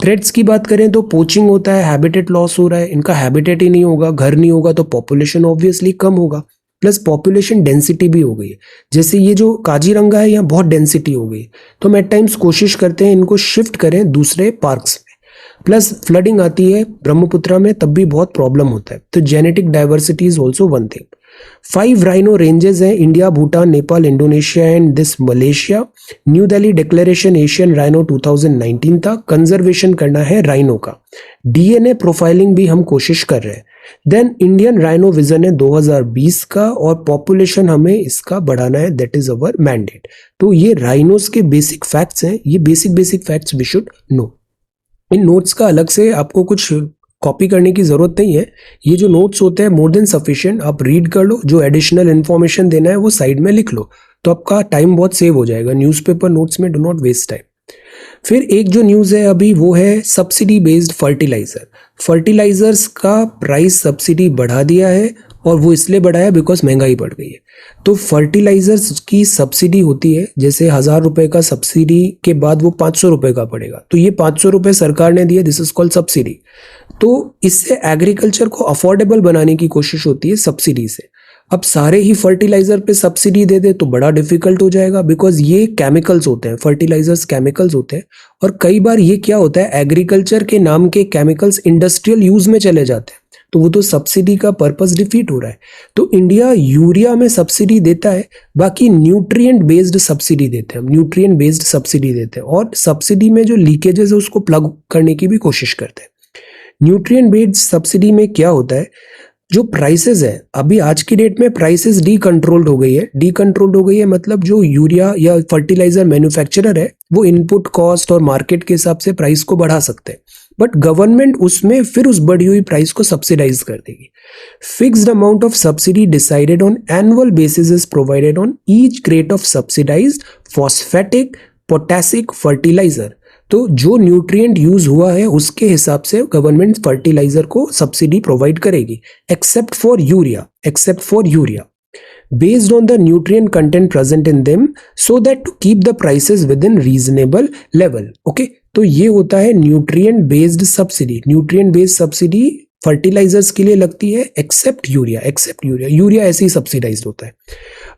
थ्रेट्स की बात करें तो पोचिंग होता है, हैबिटेट लॉस हो रहा है, इनका हैबिटेट ही नहीं होगा, घर नहीं होगा तो पॉपुलेशन ऑब्वियसली कम होगा, प्लस पॉपुलेशन डेंसिटी भी हो गई है। जैसे ये जो काजीरंगा है यहाँ बहुत डेंसिटी हो गई, तो हम एट टाइम्स कोशिश करते हैं इनको शिफ्ट करें दूसरे पार्क्स में। प्लस फ्लडिंग आती है ब्रह्मपुत्रा में तब भी बहुत प्रॉब्लम होता है, तो genetic diversity is also one thing. 5 rhino ranges हैं, India, Bhutan, Nepal, Indonesia and this Malaysia. New Delhi declaration Asian rhino 2019 था, कंजर्वेशन करना है राइनो का। डीएनए प्रोफाइलिंग भी हम कोशिश कर रहे हैं। देन इंडियन राइनो विजन है 2020 का, और पॉपुलेशन हमें इसका बढ़ाना है, दैट इज अवर मैंडेट। तो ये राइनोस के बेसिक फैक्ट्स हैं, ये basic facts we should know. इन नोट्स का अलग से आपको कुछ कॉपी करने की जरूरत नहीं है, ये जो नोट्स होते हैं मोर देन सफिशिएंट, आप रीड कर लो, जो एडिशनल इन्फॉर्मेशन देना है वो साइड में लिख लो, तो आपका टाइम बहुत सेव हो जाएगा। न्यूज़पेपर नोट्स में डू नॉट वेस्ट टाइम। फिर एक जो न्यूज़ है अभी वो है सब्सिडी बेस्ड फर्टिलाइजर। फर्टिलाइजर्स का प्राइस सब्सिडी बढ़ा दिया है, और वो इसलिए बढ़ाया बिकॉज महंगाई बढ़ गई है। तो फर्टिलाइजर्स की सब्सिडी होती है, जैसे 1000 रुपए का सब्सिडी के बाद वो 500 रुपए का पड़ेगा, तो ये 500 रुपए सरकार ने दिए, दिस इज कॉल्ड सब्सिडी। तो इससे एग्रीकल्चर को अफोर्डेबल बनाने की कोशिश होती है सब्सिडी से। अब सारे ही फर्टिलाइजर पे सब्सिडी दे दे तो बड़ा डिफिकल्ट हो जाएगा, बिकॉज ये केमिकल्स होते हैं, फर्टिलाइजर्स केमिकल्स होते हैं, और कई बार ये क्या होता है, एग्रीकल्चर के नाम के केमिकल्स इंडस्ट्रियल यूज में चले जाते हैं, तो वो तो सब्सिडी का पर्पस डिफीट हो रहा है। तो इंडिया यूरिया में सब्सिडी देता है, बाकी न्यूट्रिएंट बेस्ड सब्सिडी देते हैं, हम न्यूट्रिएंट बेस्ड सब्सिडी देते हैं, और सब्सिडी में जो लीकेजेस है उसको प्लग करने की भी कोशिश करते हैं। न्यूट्रिएंट बेस्ड सब्सिडी में क्या होता है, जो प्राइसेस है अभी आज की डेट में प्राइसेस डीकंट्रोल्ड हो गई है। डीकंट्रोल्ड हो गई है मतलब जो यूरिया या फर्टिलाइजर मैन्युफैक्चरर है वो इनपुट कॉस्ट और मार्केट के हिसाब से प्राइस को बढ़ा सकते हैं, बट गवर्नमेंट उसमें फिर उस बढ़ी हुई प्राइस को सब्सिडाइज कर देगी। Fixed amount of subsidy decided on annual basis is provided on each crate of subsidised phosphatic potassic fertiliser. तो जो न्यूट्रिएंट यूज हुआ है उसके हिसाब से गवर्नमेंट फर्टिलाइजर को सब्सिडी प्रोवाइड करेगी, except for urea based on the nutrient content present in them so that to keep the prices within reasonable level. Okay, तो ये होता है nutrient based subsidy. Nutrient based subsidy fertilisers के लिए लगती है, एक्सेप्ट यूरिया ऐसे ही सब्सिडाइज्ड होता है।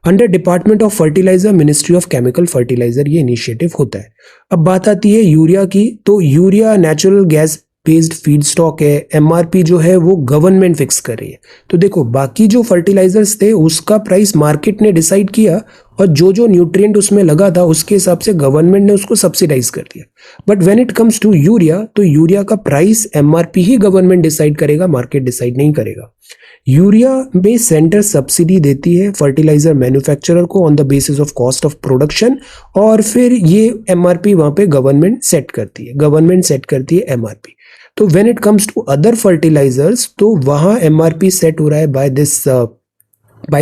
Under department of fertiliser, ministry of chemical fertiliser ये इनिशिएटिव होता है। अब बात आती है यूरिया की, तो urea natural gas based feedstock है, एमआरपी जो है वो गवर्नमेंट फिक्स कर रही है। तो देखो बाकी जो फर्टिलाइजर्स थे उसका प्राइस मार्केट ने डिसाइड किया, और जो जो न्यूट्रिएंट उसमें लगा था उसके हिसाब से गवर्नमेंट ने उसको सब्सिडाइज कर दिया। But when it comes to urea, तो यूरिया का प्राइस एमआरपी ही गवर्नमेंट डिसाइड करेगा, मार्केट डिसाइड नहीं करेगा। यूरिया में सेंटर सब्सिडी देती है फर्टिलाइजर मैन्युफैक्चरर को on the basis of cost of production, और फिर ये एमआरपी वहां पे गवर्नमेंट सेट करती है एमआरपी। तो when it comes to other fertilisers, तो वहां एमआरपी सेट हो रहा है बाय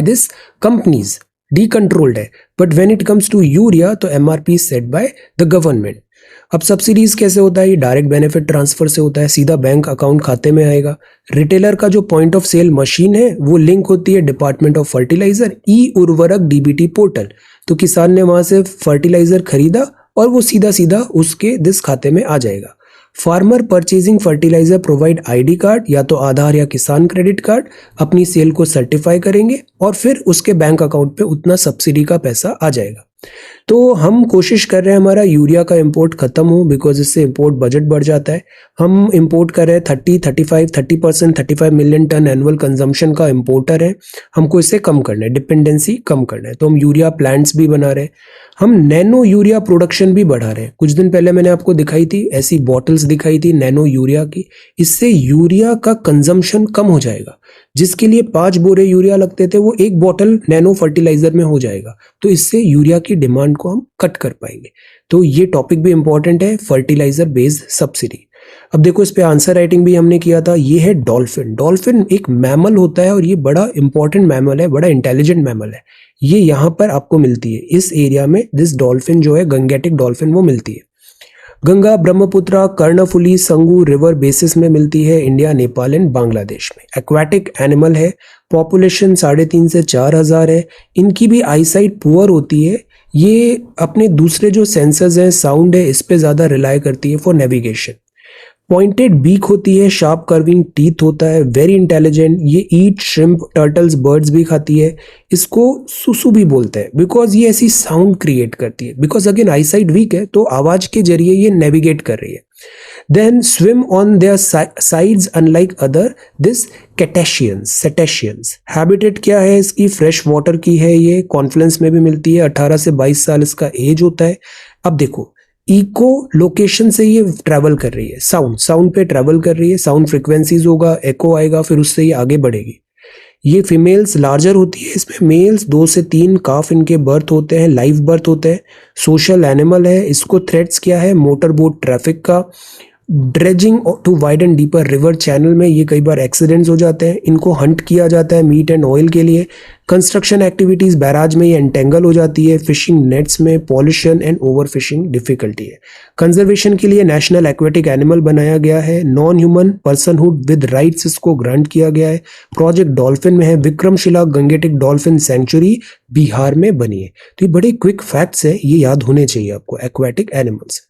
दिस कंपनीज, डीकंट्रोल्ड है। But when it comes to urea, तो MRP set by the government. अब सब्सिडीज कैसे होता है, ये डायरेक्ट बेनिफिट ट्रांसफर से होता है, सीधा बैंक अकाउंट खाते में आएगा। रिटेलर का जो पॉइंट ऑफ सेल मशीन है वो लिंक होती है डिपार्टमेंट ऑफ फर्टिलाइजर ई उर्वरक डीबीटी पोर्टल, तो किसान ने वहां से फर्टिलाइजर खरीदा और वो सीधा सीधा उसके दिस खाते में आ जाएगा। Farmer purchasing fertiliser provide ID card या तो आधार या किसान क्रेडिट कार्ड, अपनी सेल को सर्टिफाई करेंगे और फिर उसके बैंक अकाउंट पे उतना सब्सिडी का पैसा आ जाएगा। तो हम कोशिश कर रहे हैं हमारा यूरिया का इंपोर्ट खत्म हो, बिकॉज इससे इंपोर्ट बजट बढ़ जाता है। हम इंपोर्ट कर रहे हैं 35 मिलियन टन एनुअल कंजम्पशन का इंपोर्टर है, हमको इससे कम करना है, डिपेंडेंसी कम करना है। तो हम यूरिया प्लांट्स भी बना रहे हैं, हम नैनो यूरिया प्रोडक्शन भी बढ़ा रहे हैं। कुछ दिन पहले मैंने आपको दिखाई थी ऐसी बॉटल्स दिखाई थी नैनो यूरिया की, इससे यूरिया का कंजम्पशन कम हो जाएगा। जिसके लिए 5 बोरे यूरिया लगते थे वो 1 बॉटल नैनो फर्टिलाइजर में हो जाएगा, तो इससे यूरिया की डिमांड को हम कट कर पाएंगे। तो ये टॉपिक भी इंपॉर्टेंट है, फर्टिलाइजर बेस्ड सब्सिडी। अब देखो इस पे आंसर राइटिंग भी हमने किया था। ये है डॉल्फिन। डॉल्फिन एक मैमल होता है और ये बड़ा इंपॉर्टेंट मैमल है, बड़ा इंटेलिजेंट मैमल है। ये यहाँ पर आपको मिलती है इस एरिया में, दिस डॉल्फिन जो है गंगेटिक डॉल्फिन वो मिलती है। गंगा, ब्रह्मपुत्रा, कर्णफुली, संगू रिवर बेसिस में मिलती है इंडिया, नेपाल एंड बांग्लादेश में। एक्वाटिक एनिमल है, पॉपुलेशन 3.5 से 4 हज़ार है। इनकी भी आईसाइट पुअर होती है, ये अपने दूसरे जो सेंसर्स हैं, साउंड है, इस पे ज़्यादा रिलाई करती है फॉर नेविगेशन। पॉइंटेड बीक होती है, शार्प कर्विंग टीथ होता है, वेरी इंटेलिजेंट। ये ईट श्रिम्प, टर्टल्स, बर्ड्स भी खाती है। इसको सुसु भी बोलते हैं बिकॉज ये ऐसी साउंड क्रिएट करती है। बिकॉज अगेन आईसाइट वीक है तो आवाज के जरिए ये नेविगेट कर रही है। Then swim on their sides unlike other this cetaceans. Habitat क्या है इसकी? फ्रेश वाटर की है, ये कॉन्फ्लुएंस में भी मिलती है। 18 से 22 साल इसका एज होता है। अब देखो, इको लोकेशन से ये ट्रैवल कर रही है, साउंड पे ट्रैवल कर रही है। साउंड फ्रिक्वेंसीज होगा, एको आएगा, फिर उससे ये आगे बढ़ेगी। ये फीमेल्स लार्जर होती है, इसमें मेल्स 2 से 3 काफ इनके बर्थ होते हैं, लाइव बर्थ होते हैं। सोशल एनिमल है। इसको थ्रेट्स क्या है? मोटर बोट ट्रैफिक का, dredging to wide and deeper river channel में ये कई बार एक्सीडेंट्स हो जाते हैं। इनको हंट किया जाता है मीट एंड ऑयल के लिए। कंस्ट्रक्शन एक्टिविटीज, बैराज में ये एंटेंगल हो जाती है। फिशिंग नेट्स में pollution and over fishing difficulty है। कंजर्वेशन के लिए नेशनल एक्वेटिक एनिमल बनाया गया है। Non human personhood with rights इसको ग्रांट किया गया है। प्रोजेक्ट डॉल्फिन में है। Vikramshila Gangetic dolphin century Bihar में बनी है। तो ये बड़े क्विक फैक्ट्स है, ये याद होने चाहिए आपको, एक्वेटिक एनिमल्स।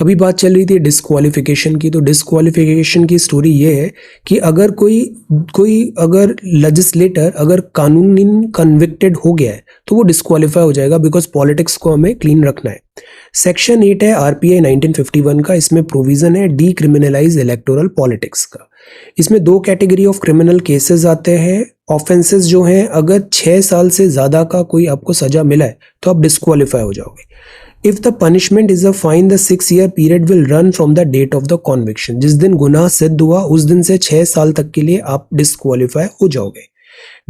अभी बात चल रही थी डिस्क्वालिफिकेशन की। तो डिस्क्वालिफिकेशन की स्टोरी ये है कि अगर कोई अगर लेजिस्लेटर अगर कानूनी कन्विक्टेड हो गया है तो वो डिस्क्वालीफाई हो जाएगा, बिकॉज पॉलिटिक्स को हमें क्लीन रखना है। सेक्शन 8 है आरपीआई 1951 का। इसमें प्रोविजन है डीक्रिमिनलाइज इलेक्टोरल पॉलिटिक्स का। इसमें 2 कैटेगरी ऑफ क्रिमिनल केसेस आते हैं। ऑफेंसेस जो हैं, अगर 6 साल से ज्यादा का कोई आपको सजा मिला है तो आप डिस्क्वालीफाई हो जाओगे। If the punishment is a fine, the 6-year period will run from the date of the conviction. जिस दिन गुनाह सिद्ध हुआ उस दिन से 6 साल तक के लिए आप डिस्क्वालीफाई हो जाओगे।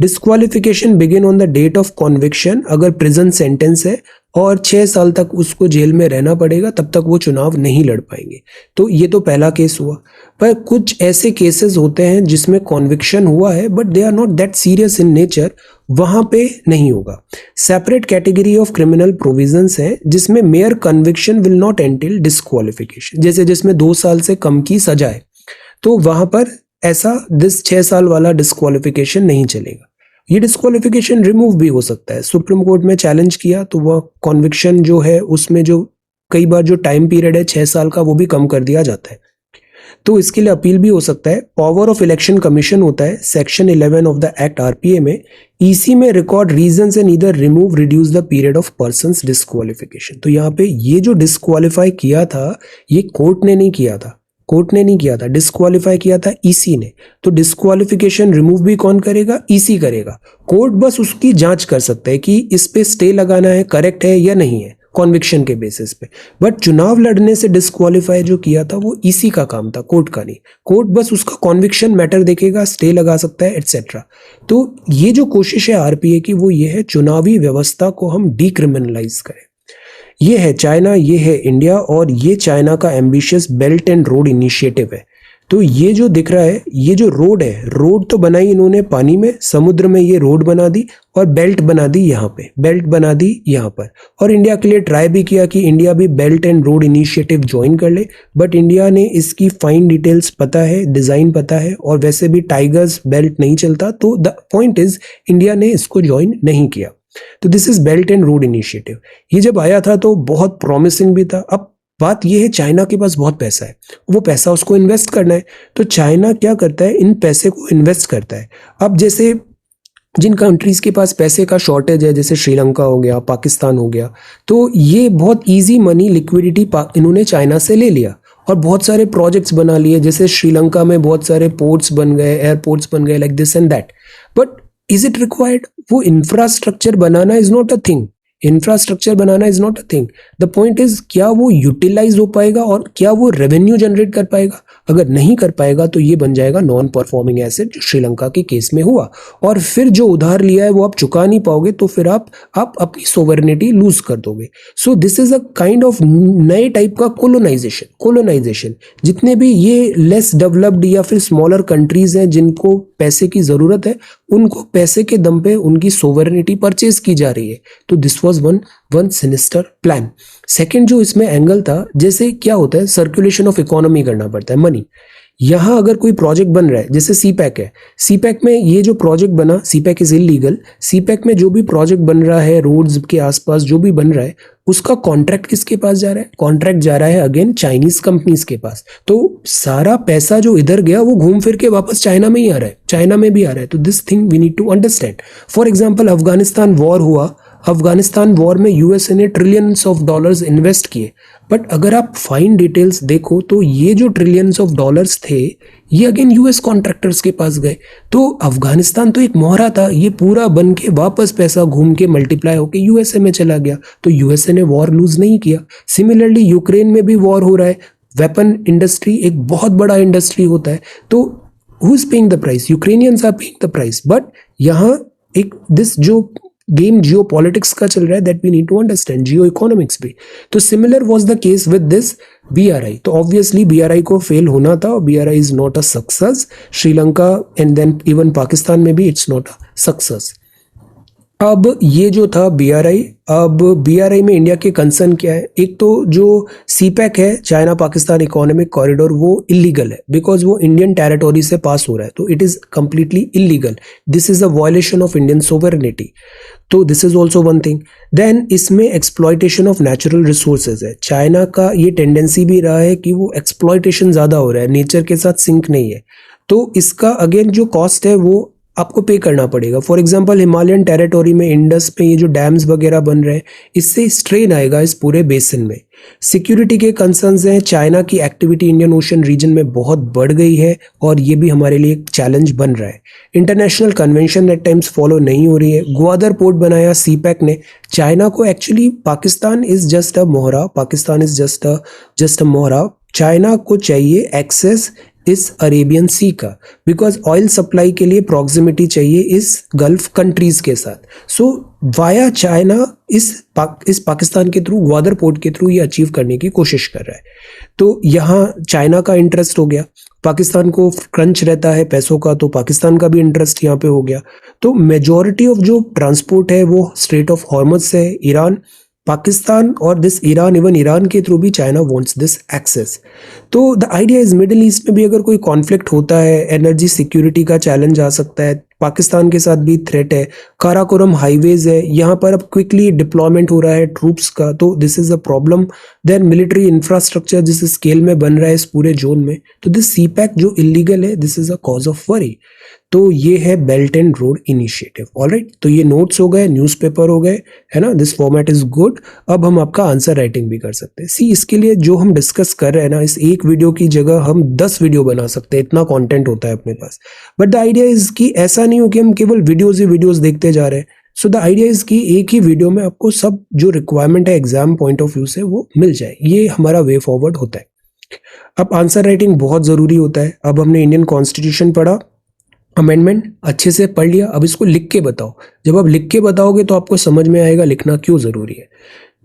Disqualification begin on the date of conviction. अगर प्रिजन सेंटेंस है और 6 साल तक उसको जेल में रहना पड़ेगा, तब तक वो चुनाव नहीं लड़ पाएंगे। तो ये तो पहला केस हुआ। पर कुछ ऐसे केसेस होते हैं जिसमें कॉन्विक्शन हुआ है but they are not that serious in nature, वहां पे नहीं होगा। Separate category of criminal provisions हैं जिसमें mere conviction will not entail disqualification. जैसे जिसमें 2 साल से कम की सजा है तो वहां पर ऐसा 6 साल वाला डिस्क्वालिफिकेशन नहीं चलेगा। ये डिस्क्वालिफिकेशन रिमूव भी हो सकता है। सुप्रीम कोर्ट में चैलेंज किया तो वह कॉन्विक्शन जो है उसमें जो कई बार जो टाइम पीरियड है 6 साल का वो भी कम कर दिया जाता है। तो इसके लिए अपील भी हो सकता है। पावर ऑफ इलेक्शन कमीशन होता है section 11 of the act RPA में। ईसी में record reasons and either remove reduce the period of persons disqualification. तो यहाँ पे ये जो डिस्क्वालीफाई किया था ये कोर्ट ने नहीं किया था, डिस्क्वालीफाई किया था ईसी ने। तो डिस्क्वालिफिकेशन रिमूव भी कौन करेगा? ईसी करेगा। कोर्ट बस उसकी जांच कर सकता है कि इस पे स्टे लगाना है, करेक्ट है या नहीं है, कॉन्विक्शन के बेसिस पे। बट चुनाव लड़ने से डिस्क्वालीफाई जो किया था वो ईसी का काम था, कोर्ट का नहीं। कोर्ट बस उसका कॉन्विक्शन मैटर देखेगा, स्टे लगा सकता है, एटसेट्रा। तो ये जो कोशिश है आरपीए की वो ये है चुनावी व्यवस्था को हम डीक्रिमिनलाइज करें। ये है चाइना, ये है इंडिया, और ये चाइना का ambitious belt and road initiative है। तो ये जो दिख रहा है, ये जो रोड है, रोड तो बनाई इन्होंने पानी में, समुद्र में ये रोड बना दी और बेल्ट बना दी यहाँ पे, बेल्ट बना दी यहाँ पर। और इंडिया के लिए ट्राई भी किया कि इंडिया भी belt and road initiative join कर ले, बट इंडिया ने इसकी फाइन डिटेल्स पता है, डिजाइन पता है, और वैसे भी टाइगर्स बेल्ट नहीं चलता। तो द पॉइंट इज इंडिया ने इसको ज्वाइन नहीं किया। तो this is belt and road initiative. ये जब आया था तो बहुत प्रॉमिसिंग भी था। अब बात यह है चाइना के पास बहुत पैसा है, वो पैसा उसको इन्वेस्ट करना है। तो चाइना क्या करता है, इन पैसे को इन्वेस्ट करता है। अब जैसे जिन कंट्रीज के पास पैसे का शॉर्टेज है, जैसे श्रीलंका हो गया, पाकिस्तान हो गया, तो ये बहुत इजी मनी लिक्विडिटी इन्होंने चाइना से ले लिया और बहुत सारे प्रोजेक्ट्स बना लिए। जैसे श्रीलंका में बहुत सारे पोर्ट्स बन गए, एयरपोर्ट्स बन गए, like this and that. But is it required? वो इंफ्रास्ट्रक्चर बनाना is not a thing. Infrastructure बनाना is not a thing. The point is क्या वो यूटिलाइज हो पाएगा और क्या वो रेवेन्यू जनरेट कर पाएगा? अगर नहीं कर पाएगा तो ये बन जाएगा नॉन परफॉर्मिंग एसेट, जो श्रीलंका के केस में हुआ। और फिर जो उधार लिया है वो आप चुका नहीं पाओगे, तो फिर आप अपनी सोवरेनिटी लूज कर दोगे। सो this is a kind of नए टाइप का कोलोनाइजेशन। जितने भी ये लेस डेवलप्ड या फिर स्मॉलर कंट्रीज हैं जिनको पैसे की जरूरत है, उनको पैसे के दम पे उनकी सोवरेनिटी परचेज की जा रही है। तो this was one sinister plan. Second जो इसमें एंगल था, जैसे क्या होता है, सर्कुलेशन ऑफ इकोनॉमी करना पड़ता है, मनी। यहाँ अगर कोई प्रोजेक्ट बन रहा है, जैसे सीपैक है, सीपैक में ये जो प्रोजेक्ट बना, सीपैक इज इलीगल, सीपैक में जो भी प्रोजेक्ट बन रहा है रोड्स के आसपास जो भी बन रहा है, उसका कॉन्ट्रैक्ट किसके पास जा रहा है? कॉन्ट्रैक्ट जा रहा है अगेन चाइनीज कंपनीज के पास। तो सारा पैसा जो इधर गया वो घूम फिर के वापस चाइना में ही आ रहा है, चाइना में भी आ रहा है। तो this thing we need to understand. For example, Afghanistan war हुआ, अफगानिस्तान वॉर में यूएसए ने ट्रिलियंस ऑफ डॉलर्स इन्वेस्ट किए, बट अगर आप फाइन डिटेल्स देखो तो ये जो ट्रिलियंस ऑफ डॉलर्स थे ये अगेन यूएस कॉन्ट्रैक्टर्स के पास गए। तो अफगानिस्तान तो एक मोहरा था, ये पूरा बन के वापस पैसा घूम के मल्टीप्लाई होके यूएसए में चला गया। तो यूएसए ने वॉर लूज नहीं किया। सिमिलरली यूक्रेन में भी वॉर हो रहा है, वेपन इंडस्ट्री एक बहुत बड़ा इंडस्ट्री होता है, तो who is paying the price? Ukrainians are paying the price. But यहाँ एक दिस जो गेम जियो पॉलिटिक्स का चल रहा है, that we need to understand, geo economics भी। तो similar was the case with this BRI. तो ऑब्वियसली बीआरआई को फेल होना था, और BRI is not a success. Sri Lanka and then even Pakistan में भी इट्स नॉट अ सक्सेस। अब ये जो था बीआरआई, अब बीआरआई में इंडिया के कंसर्न क्या है? एक तो जो सीपैक है, चाइना पाकिस्तान इकोनॉमिक कॉरिडोर, वो इलीगल है बिकॉज वो इंडियन टेरिटोरी से पास हो रहा है, तो it is completely illegal. This is a violation of Indian sovereignty. तो this is also one thing. Then इसमें एक्सप्लॉयटेशन ऑफ नेचुरल रिसोर्सेज है। चाइना का ये टेंडेंसी भी रहा है कि वो एक्सप्लॉयटेशन ज़्यादा हो रहा है, नेचर के साथ सिंक नहीं है। तो इसका अगेन जो कॉस्ट है वो आपको पे करना पड़ेगा। फॉर एग्जांपल, हिमालयन टेरिटोरी में इंडस में ये जो डैम्स वगैरह बन रहे हैं, इससे स्ट्रेन आएगा इस पूरे बेसिन में। सिक्योरिटी के कंसर्न्स हैं, चाइना की एक्टिविटी इंडियन ओशन रीजन में बहुत बढ़ गई है और ये भी हमारे लिए एक चैलेंज बन रहा है। International convention at times follow नहीं हो रही है। ग्वादर पोर्ट बनाया सीपैक ने। चाइना को actually Pakistan is just a मोहरा, पाकिस्तान इज जस्ट अ मोहरा। चाइना को चाहिए एक्सेस इस अरेबियन सी का, बिकॉज ऑयल सप्लाई के लिए प्रॉक्सिमिटी चाहिए इस गल्फ कंट्रीज के साथ। सो वाया चाइना इस पाकिस्तान के थ्रू, ग्वादर पोर्ट के थ्रू ये अचीव करने की कोशिश कर रहा है। तो यहाँ चाइना का इंटरेस्ट हो गया, पाकिस्तान को क्रंच रहता है पैसों का, तो पाकिस्तान का भी इंटरेस्ट यहाँ पे हो गया। तो मेजॉरिटी ऑफ जो ट्रांसपोर्ट है वो स्ट्रेट ऑफ हॉर्मुज से है, ईरान, पाकिस्तान और दिस ईरान, इवन ईरान के थ्रू भी चाइना वांट्स दिस एक्सेस। तो the idea is middle east में भी अगर कोई कॉन्फ्लिक्ट होता है, एनर्जी सिक्योरिटी का चैलेंज आ सकता है, पाकिस्तान के साथ भी थ्रेट है, काराकोरम हाईवेज है, यहाँ पर अब क्विकली डिप्लॉयमेंट हो रहा है ट्रूप्स का, तो this is a problem. Then military infrastructure जिस स्केल में बन रहा है इस पूरे जोन में, तो दिस सीपैक जो इलीगल है, this is a cause of worry. तो ये है belt and road initiative. Alright, तो ये नोट्स हो गए, न्यूज़पेपर हो गए, है ना। This format is good. अब हम आपका आंसर राइटिंग भी कर सकते हैं। सी, इसके लिए जो हम डिस्कस कर रहे हैं ना, इस एक वीडियो की जगह हम 10 वीडियो बना सकते हैं, इतना कंटेंट होता है अपने पास। बट द आइडिया इज कि ऐसा नहीं हो कि हम केवल वीडियोज ही वीडियोज देखते जा रहे हैं। सो द आइडिया इज कि एक ही वीडियो में आपको सब जो रिक्वायरमेंट है एग्जाम पॉइंट ऑफ व्यू से वो मिल जाए। ये हमारा वे फॉरवर्ड होता है। अब आंसर राइटिंग बहुत जरूरी होता है। अब हमने इंडियन कॉन्स्टिट्यूशन पढ़ा, अमेंडमेंट अच्छे से पढ़ लिया, अब इसको लिख के बताओ। जब आप लिख के बताओगे तो आपको समझ में आएगा लिखना क्यों जरूरी है।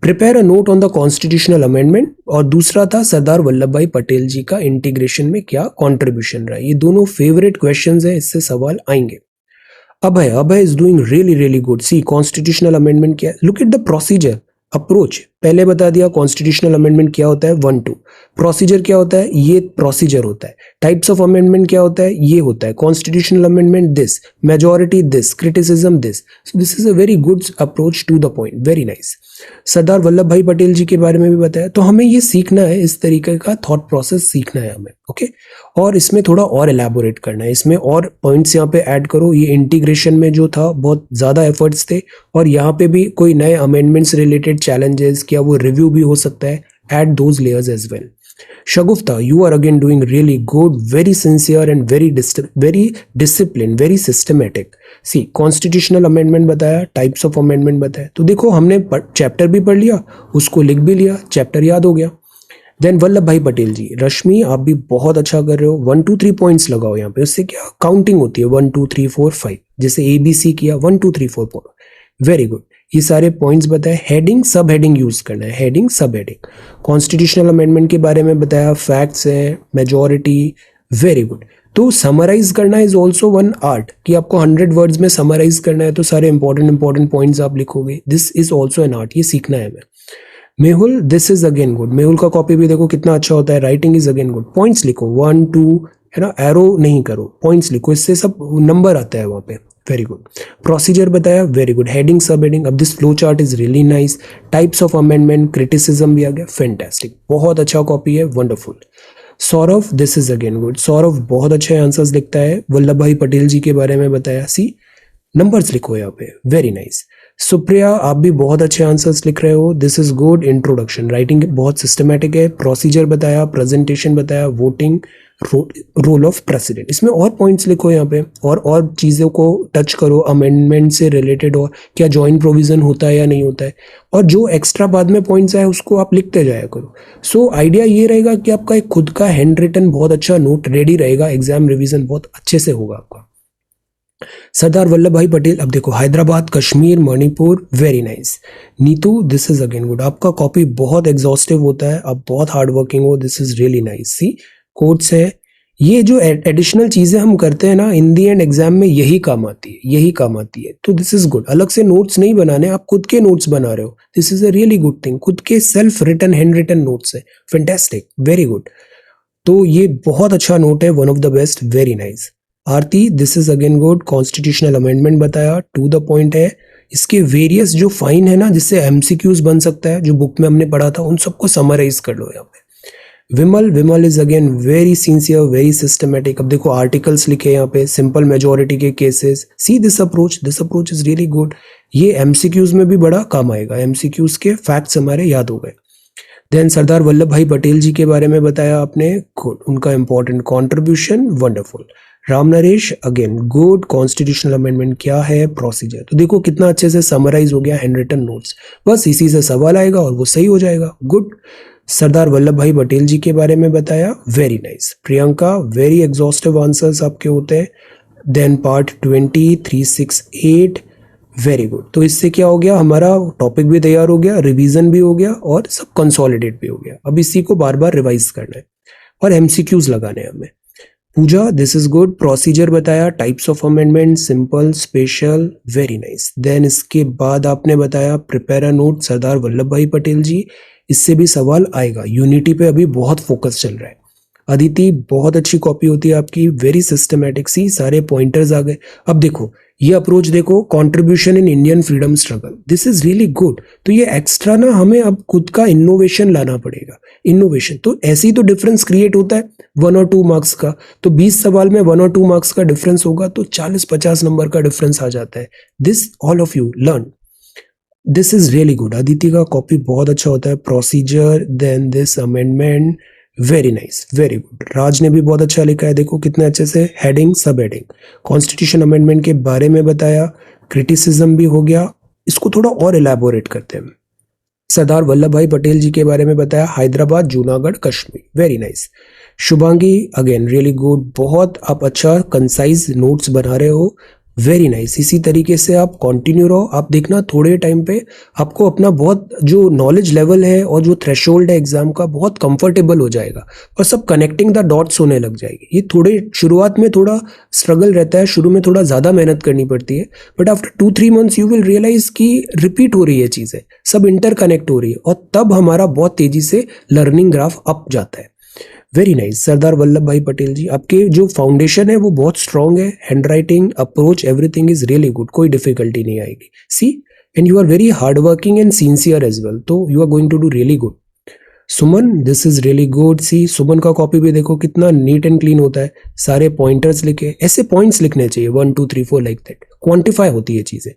Prepare a note on the constitutional amendment, और दूसरा था सरदार वल्लभ भाई पटेल जी का इंटीग्रेशन में क्या कॉन्ट्रीब्यूशन रहा। ये दोनों फेवरेट क्वेश्चंस है, इससे सवाल आएंगे। Abhay is doing really good. See, constitutional amendment क्या है, look at the procedure, approach. पहले बता दिया कॉन्स्टिट्यूशनल अमेंडमेंट क्या होता है, 1 2। प्रोसीजर क्या होता है, ये प्रोसीजर होता है। टाइप्स ऑफ अमेंडमेंट क्या होता है, ये होता है। Constitutional amendment this, majority this, criticism this. So this is a very good approach to the point, very nice. Sardar Vallabh Bhai Patel जी के बारे में भी बताया। तो हमें ये सीखना है, इस तरीके का थॉट प्रोसेस सीखना है हमें, ओके। और इसमें थोड़ा और एलैबोरेट करना है, इसमें और पॉइंट्स यहाँ पे ऐड करो। ये इंटीग्रेशन में जो था बहुत ज़्यादा एफर्ट्स थे, और यहाँ पे भी कोई नए अमेंडमेंट्स रिलेटेड चैलेंजेस, क्या वो रिव्यू भी हो सकता है, add those layers as well. Shagufta, you are again doing really good, very sincere and very disciplined, very systematic. See, constitutional amendment बताया, types of amendment बताया। तो देखो हमने चैप्टर भी पढ़ लिया, उसको लिख भी लिया, चैप्टर याद हो गया। देन वल्लभ भाई पटेल जी, रश्मि आप भी बहुत अच्छा कर रहे हो। 1 2 3 पॉइंट्स लगाओ यहाँ पे, उससे क्या काउंटिंग होती है, 1 2 3 4 5, जैसे ABC किया 1 2 3 4 वेरी गुड। ये सारे पॉइंट्स बताए। हेडिंग सब हेडिंग यूज करना है, हेडिंग सब हेडिंग। कॉन्स्टिट्यूशनल अमेंडमेंट के बारे में बताया, फैक्ट्स हैं, मेजॉरिटी, वेरी गुड। तो समराइज करना इज ऑल्सो वन आर्ट, कि आपको 100 वर्ड्स में समराइज करना है, तो सारे इंपॉर्टेंट पॉइंट्स आप लिखोगे। This is also an art, ये सीखना है हमें। Mehul, this is again good. Mehul का कॉपी भी देखो कितना अच्छा होता है। Writing is again good. Points लिखो 1 2 है ना, एरो नहीं करो, पॉइंट्स लिखो, इससे सब नंबर आता है वहाँ पे। Very good. प्रोसीजर बताया, वेरी गुड। हेडिंग सब हेडिंग, अब this flow chart is really nice. Types of amendment, criticism भी आ गया, फैंटास्टिक, बहुत अच्छा कॉपी है, wonderful. Saurabh, this is again good. Saurabh बहुत अच्छे आंसर्स लिखता है। वल्लभ भाई पटेल जी के बारे में बताया, सी नंबर्स लिखो यहाँ पे, वेरी नाइस। सुप्रिया, आप भी बहुत अच्छे आंसर्स लिख रहे हो, this is good. Introduction, writing बहुत सिस्टमेटिक है। प्रोसीजर बताया, प्रेजेंटेशन बताया, वोटिंग, रोल ऑफ प्रेसिडेंट, इसमें और पॉइंट्स लिखो यहाँ पे, और चीज़ों को टच करो अमेंडमेंट से रिलेटेड, और क्या जॉइंट प्रोविजन होता है या नहीं होता है, और जो एक्स्ट्रा बाद में पॉइंट्स आए उसको आप लिखते जाया करो। सो आइडिया ये रहेगा कि आपका एक खुद का हैंड रिटन बहुत अच्छा नोट रेडी रहेगा, एग्जाम रिविजन बहुत अच्छे से होगा आपका। सरदार वल्लभ भाई पटेल, अब देखो Hyderabad, Kashmir, Manipur, very nice. Neetu, this is again good, आपका कॉपी बहुत एग्जॉस्टिव होता है, आप बहुत हार्ड वर्किंग हो, this is really nice. See quotes है, ये जो एडिशनल चीजें हम करते हैं ना इन दी एंड एग्जाम में, यही काम आती है, यही काम आती है, तो दिस इज गुड। अलग से नोट्स नहीं बनाने, आप खुद के नोट्स बना रहे हो, this is a really good thing, खुद के self written hand written notes है, फैंटास्टिक, वेरी गुड। तो ये बहुत अच्छा नोट है, one of the best, very nice. Aarti, this is again good. Constitutional amendment बताया, टू द पॉइंट है। इसके वेरियस जो फाइन है ना, जिससे एमसीक्यूज बन सकता है, जो बुक में हमने पढ़ा था, उन सबको समराइज कर लो यहाँ पे। Vimal, Vimal is again very sincere, very systematic. अब देखो आर्टिकल्स लिखे यहाँ पे, सिंपल मेजोरिटी के cases, see this approach is really good. ये एमसीक्यूज में भी बड़ा काम आएगा, एमसीक्यूज के फैक्ट्स हमारे याद हो गए। देन सरदार वल्लभ भाई पटेल जी के बारे में बताया आपने, गुड, उनका important contribution, wonderful. Ram Naresh, again good. Constitutional amendment क्या है, प्रोसीजर, तो देखो कितना अच्छे से समराइज हो गया हैंड रिटन नोट्स, बस इसी से सवाल आएगा और वो सही हो जाएगा, गुड। सरदार वल्लभ भाई पटेल जी के बारे में बताया, very nice. Priyanka, very exhaustive answers आपके होते हैं। Then part 20, 368, very good. तो इससे क्या हो गया, हमारा टॉपिक भी तैयार हो गया, रिवीजन भी हो गया और सब कंसोलिडेट भी हो गया। अब इसी को बार बार रिवाइज करना है और एमसीक्यूज लगाने हैं हमें। Pooja, this is good. Procedure बताया, types of amendment, simple, special, very nice. Then इसके बाद आपने बताया prepare a note, Sardar Vallabh Bhai Patel जी, इससे भी सवाल आएगा। यूनिटी पे अभी बहुत फोकस चल रहा है। अदिति, बहुत अच्छी कॉपी होती है आपकी, वेरी सिस्टमैटिक, सी सारे पॉइंटर्स आ गए। अब देखो ये अप्रोच देखो, contribution in Indian freedom struggle, this is really good. तो ये एक्स्ट्रा ना हमें अब खुद का इनोवेशन लाना पड़ेगा, इनोवेशन, तो ऐसे ही तो डिफरेंस क्रिएट होता है 1 और 2 मार्क्स का। तो 20 सवाल में 1 और 2 मार्क्स का डिफरेंस होगा तो 40-50 नंबर का डिफरेंस आ जाता है। This all of you learn, this is really good. Aditi का कॉपी बहुत अच्छा होता है। Procedure, then this amendment, very nice, very good. Raj ने भी बहुत अच्छा लिखा है, देखो कितने अच्छे से हेडिंग सब हेडिंग। कॉन्स्टिट्यूशन अमेंडमेंट के बारे में बताया, क्रिटिसिज्म भी हो गया, इसको थोड़ा और एलैबोरेट करते हैं। सरदार वल्लभ भाई पटेल जी के बारे में बताया, Hyderabad, Junagadh, Kashmir, very nice. Shubhangi, again really good, बहुत आप अच्छा कंसाइज नोट्स बना रहे हो, वेरी नाइस। इसी तरीके से आप कंटिन्यू रहो, आप देखना थोड़े टाइम पे आपको अपना बहुत जो नॉलेज लेवल है और जो थ्रेशोल्ड है एग्जाम का बहुत कंफर्टेबल हो जाएगा और सब कनेक्टिंग द डॉट्स होने लग जाएगी। ये थोड़े शुरुआत में थोड़ा स्ट्रगल रहता है, शुरू में थोड़ा ज़्यादा मेहनत करनी पड़ती है, but after 2-3 months you will realise कि रिपीट हो रही है चीज़ें, सब इंटरकनेक्ट हो रही है और तब हमारा बहुत तेज़ी से लर्निंग ग्राफ अप जाता है। Very nice. सरदार वल्लभ भाई पटेल जी, आपके जो फाउंडेशन है वो बहुत स्ट्रांग है, hand writing, approach, everything is really good, कोई डिफिकल्टी नहीं आएगी। See, and you are very hard working and sincere as well, तो you are going to do really good. Suman, this is really good. See, Suman का copy भी देखो कितना neat and clean होता है, सारे पॉइंटर्स लिखे, ऐसे पॉइंट्स लिखने चाहिए 1 2 3 4 लाइक दैट, क्वांटिफाई होती है चीजें।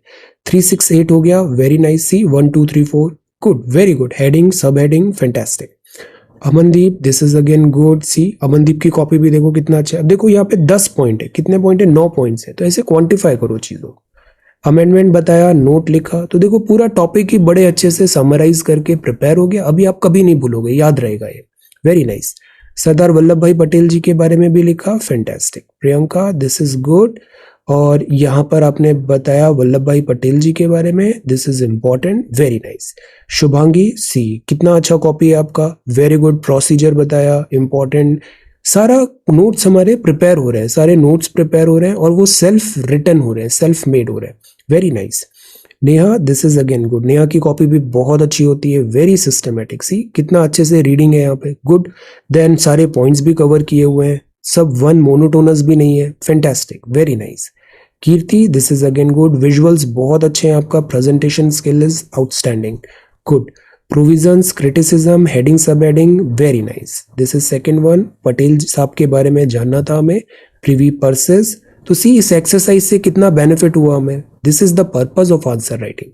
368 हो गया, very nice. See 1 2 3 4, good, very good. Heading, सब heading, fantastic. Amandeep, this is again good. See, Amandeep की कॉपी भी देखो कितना अच्छा है। देखो यहाँ पे 10 पॉइंट है, कितने पॉइंट है, 9 पॉइंट्स है, तो ऐसे क्वांटिफाई करो चीजों। अमेंडमेंट बताया, नोट लिखा, तो देखो पूरा टॉपिक ही बड़े अच्छे से समराइज करके प्रिपेयर हो गया, अभी आप कभी नहीं भूलोगे, याद रहेगा ये, वेरी नाइस। सरदार वल्लभ भाई पटेल जी के बारे में भी लिखा, fantastic. Priyanka, this is good. और यहाँ पर आपने बताया वल्लभ भाई पटेल जी के बारे में, this is important, very nice. Shubhangi, see, कितना अच्छा कॉपी है आपका, वेरी गुड। प्रोसीजर बताया, इंपॉर्टेंट, सारा नोट्स हमारे प्रिपेयर हो रहे हैं, सारे नोट्स प्रिपेयर हो रहे हैं और वो सेल्फ रिटन हो रहे हैं, सेल्फ मेड हो रहे हैं, very nice. Neha, this is again good. Neha की कॉपी भी बहुत अच्छी होती है, वेरी सिस्टमेटिक। सी, कितना अच्छे से रीडिंग है यहाँ पे, गुड। देन सारे पॉइंट्स भी कवर किए हुए हैं, सब वन मोनोटोनस भी नहीं है, fantastic, very nice. Kirti, this is again good. Visuals बहुत अच्छे हैं आपका, presentation skill is outstanding, good. Provisions, criticism, heading, सब heading, very nice. This is second one. Patel साहब के बारे में जानना था हमें, प्रीवी पर्सेस। तो सी इस एक्सरसाइज से कितना बेनिफिट हुआ हमें, this is the purpose of answer writing.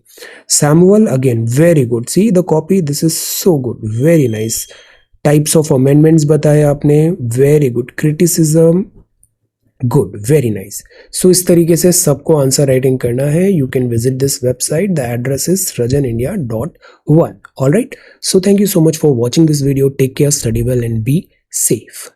Samuel, again very good, see the copy, this is so good, very nice. Types of amendments बताए आपने, very good. Criticism, good, very nice. So इस तरीके से सबको answer writing करना है। You can visit this website, the address is srajanindia.1. All right, so thank you so much for watching this video. Take care, study well and be safe.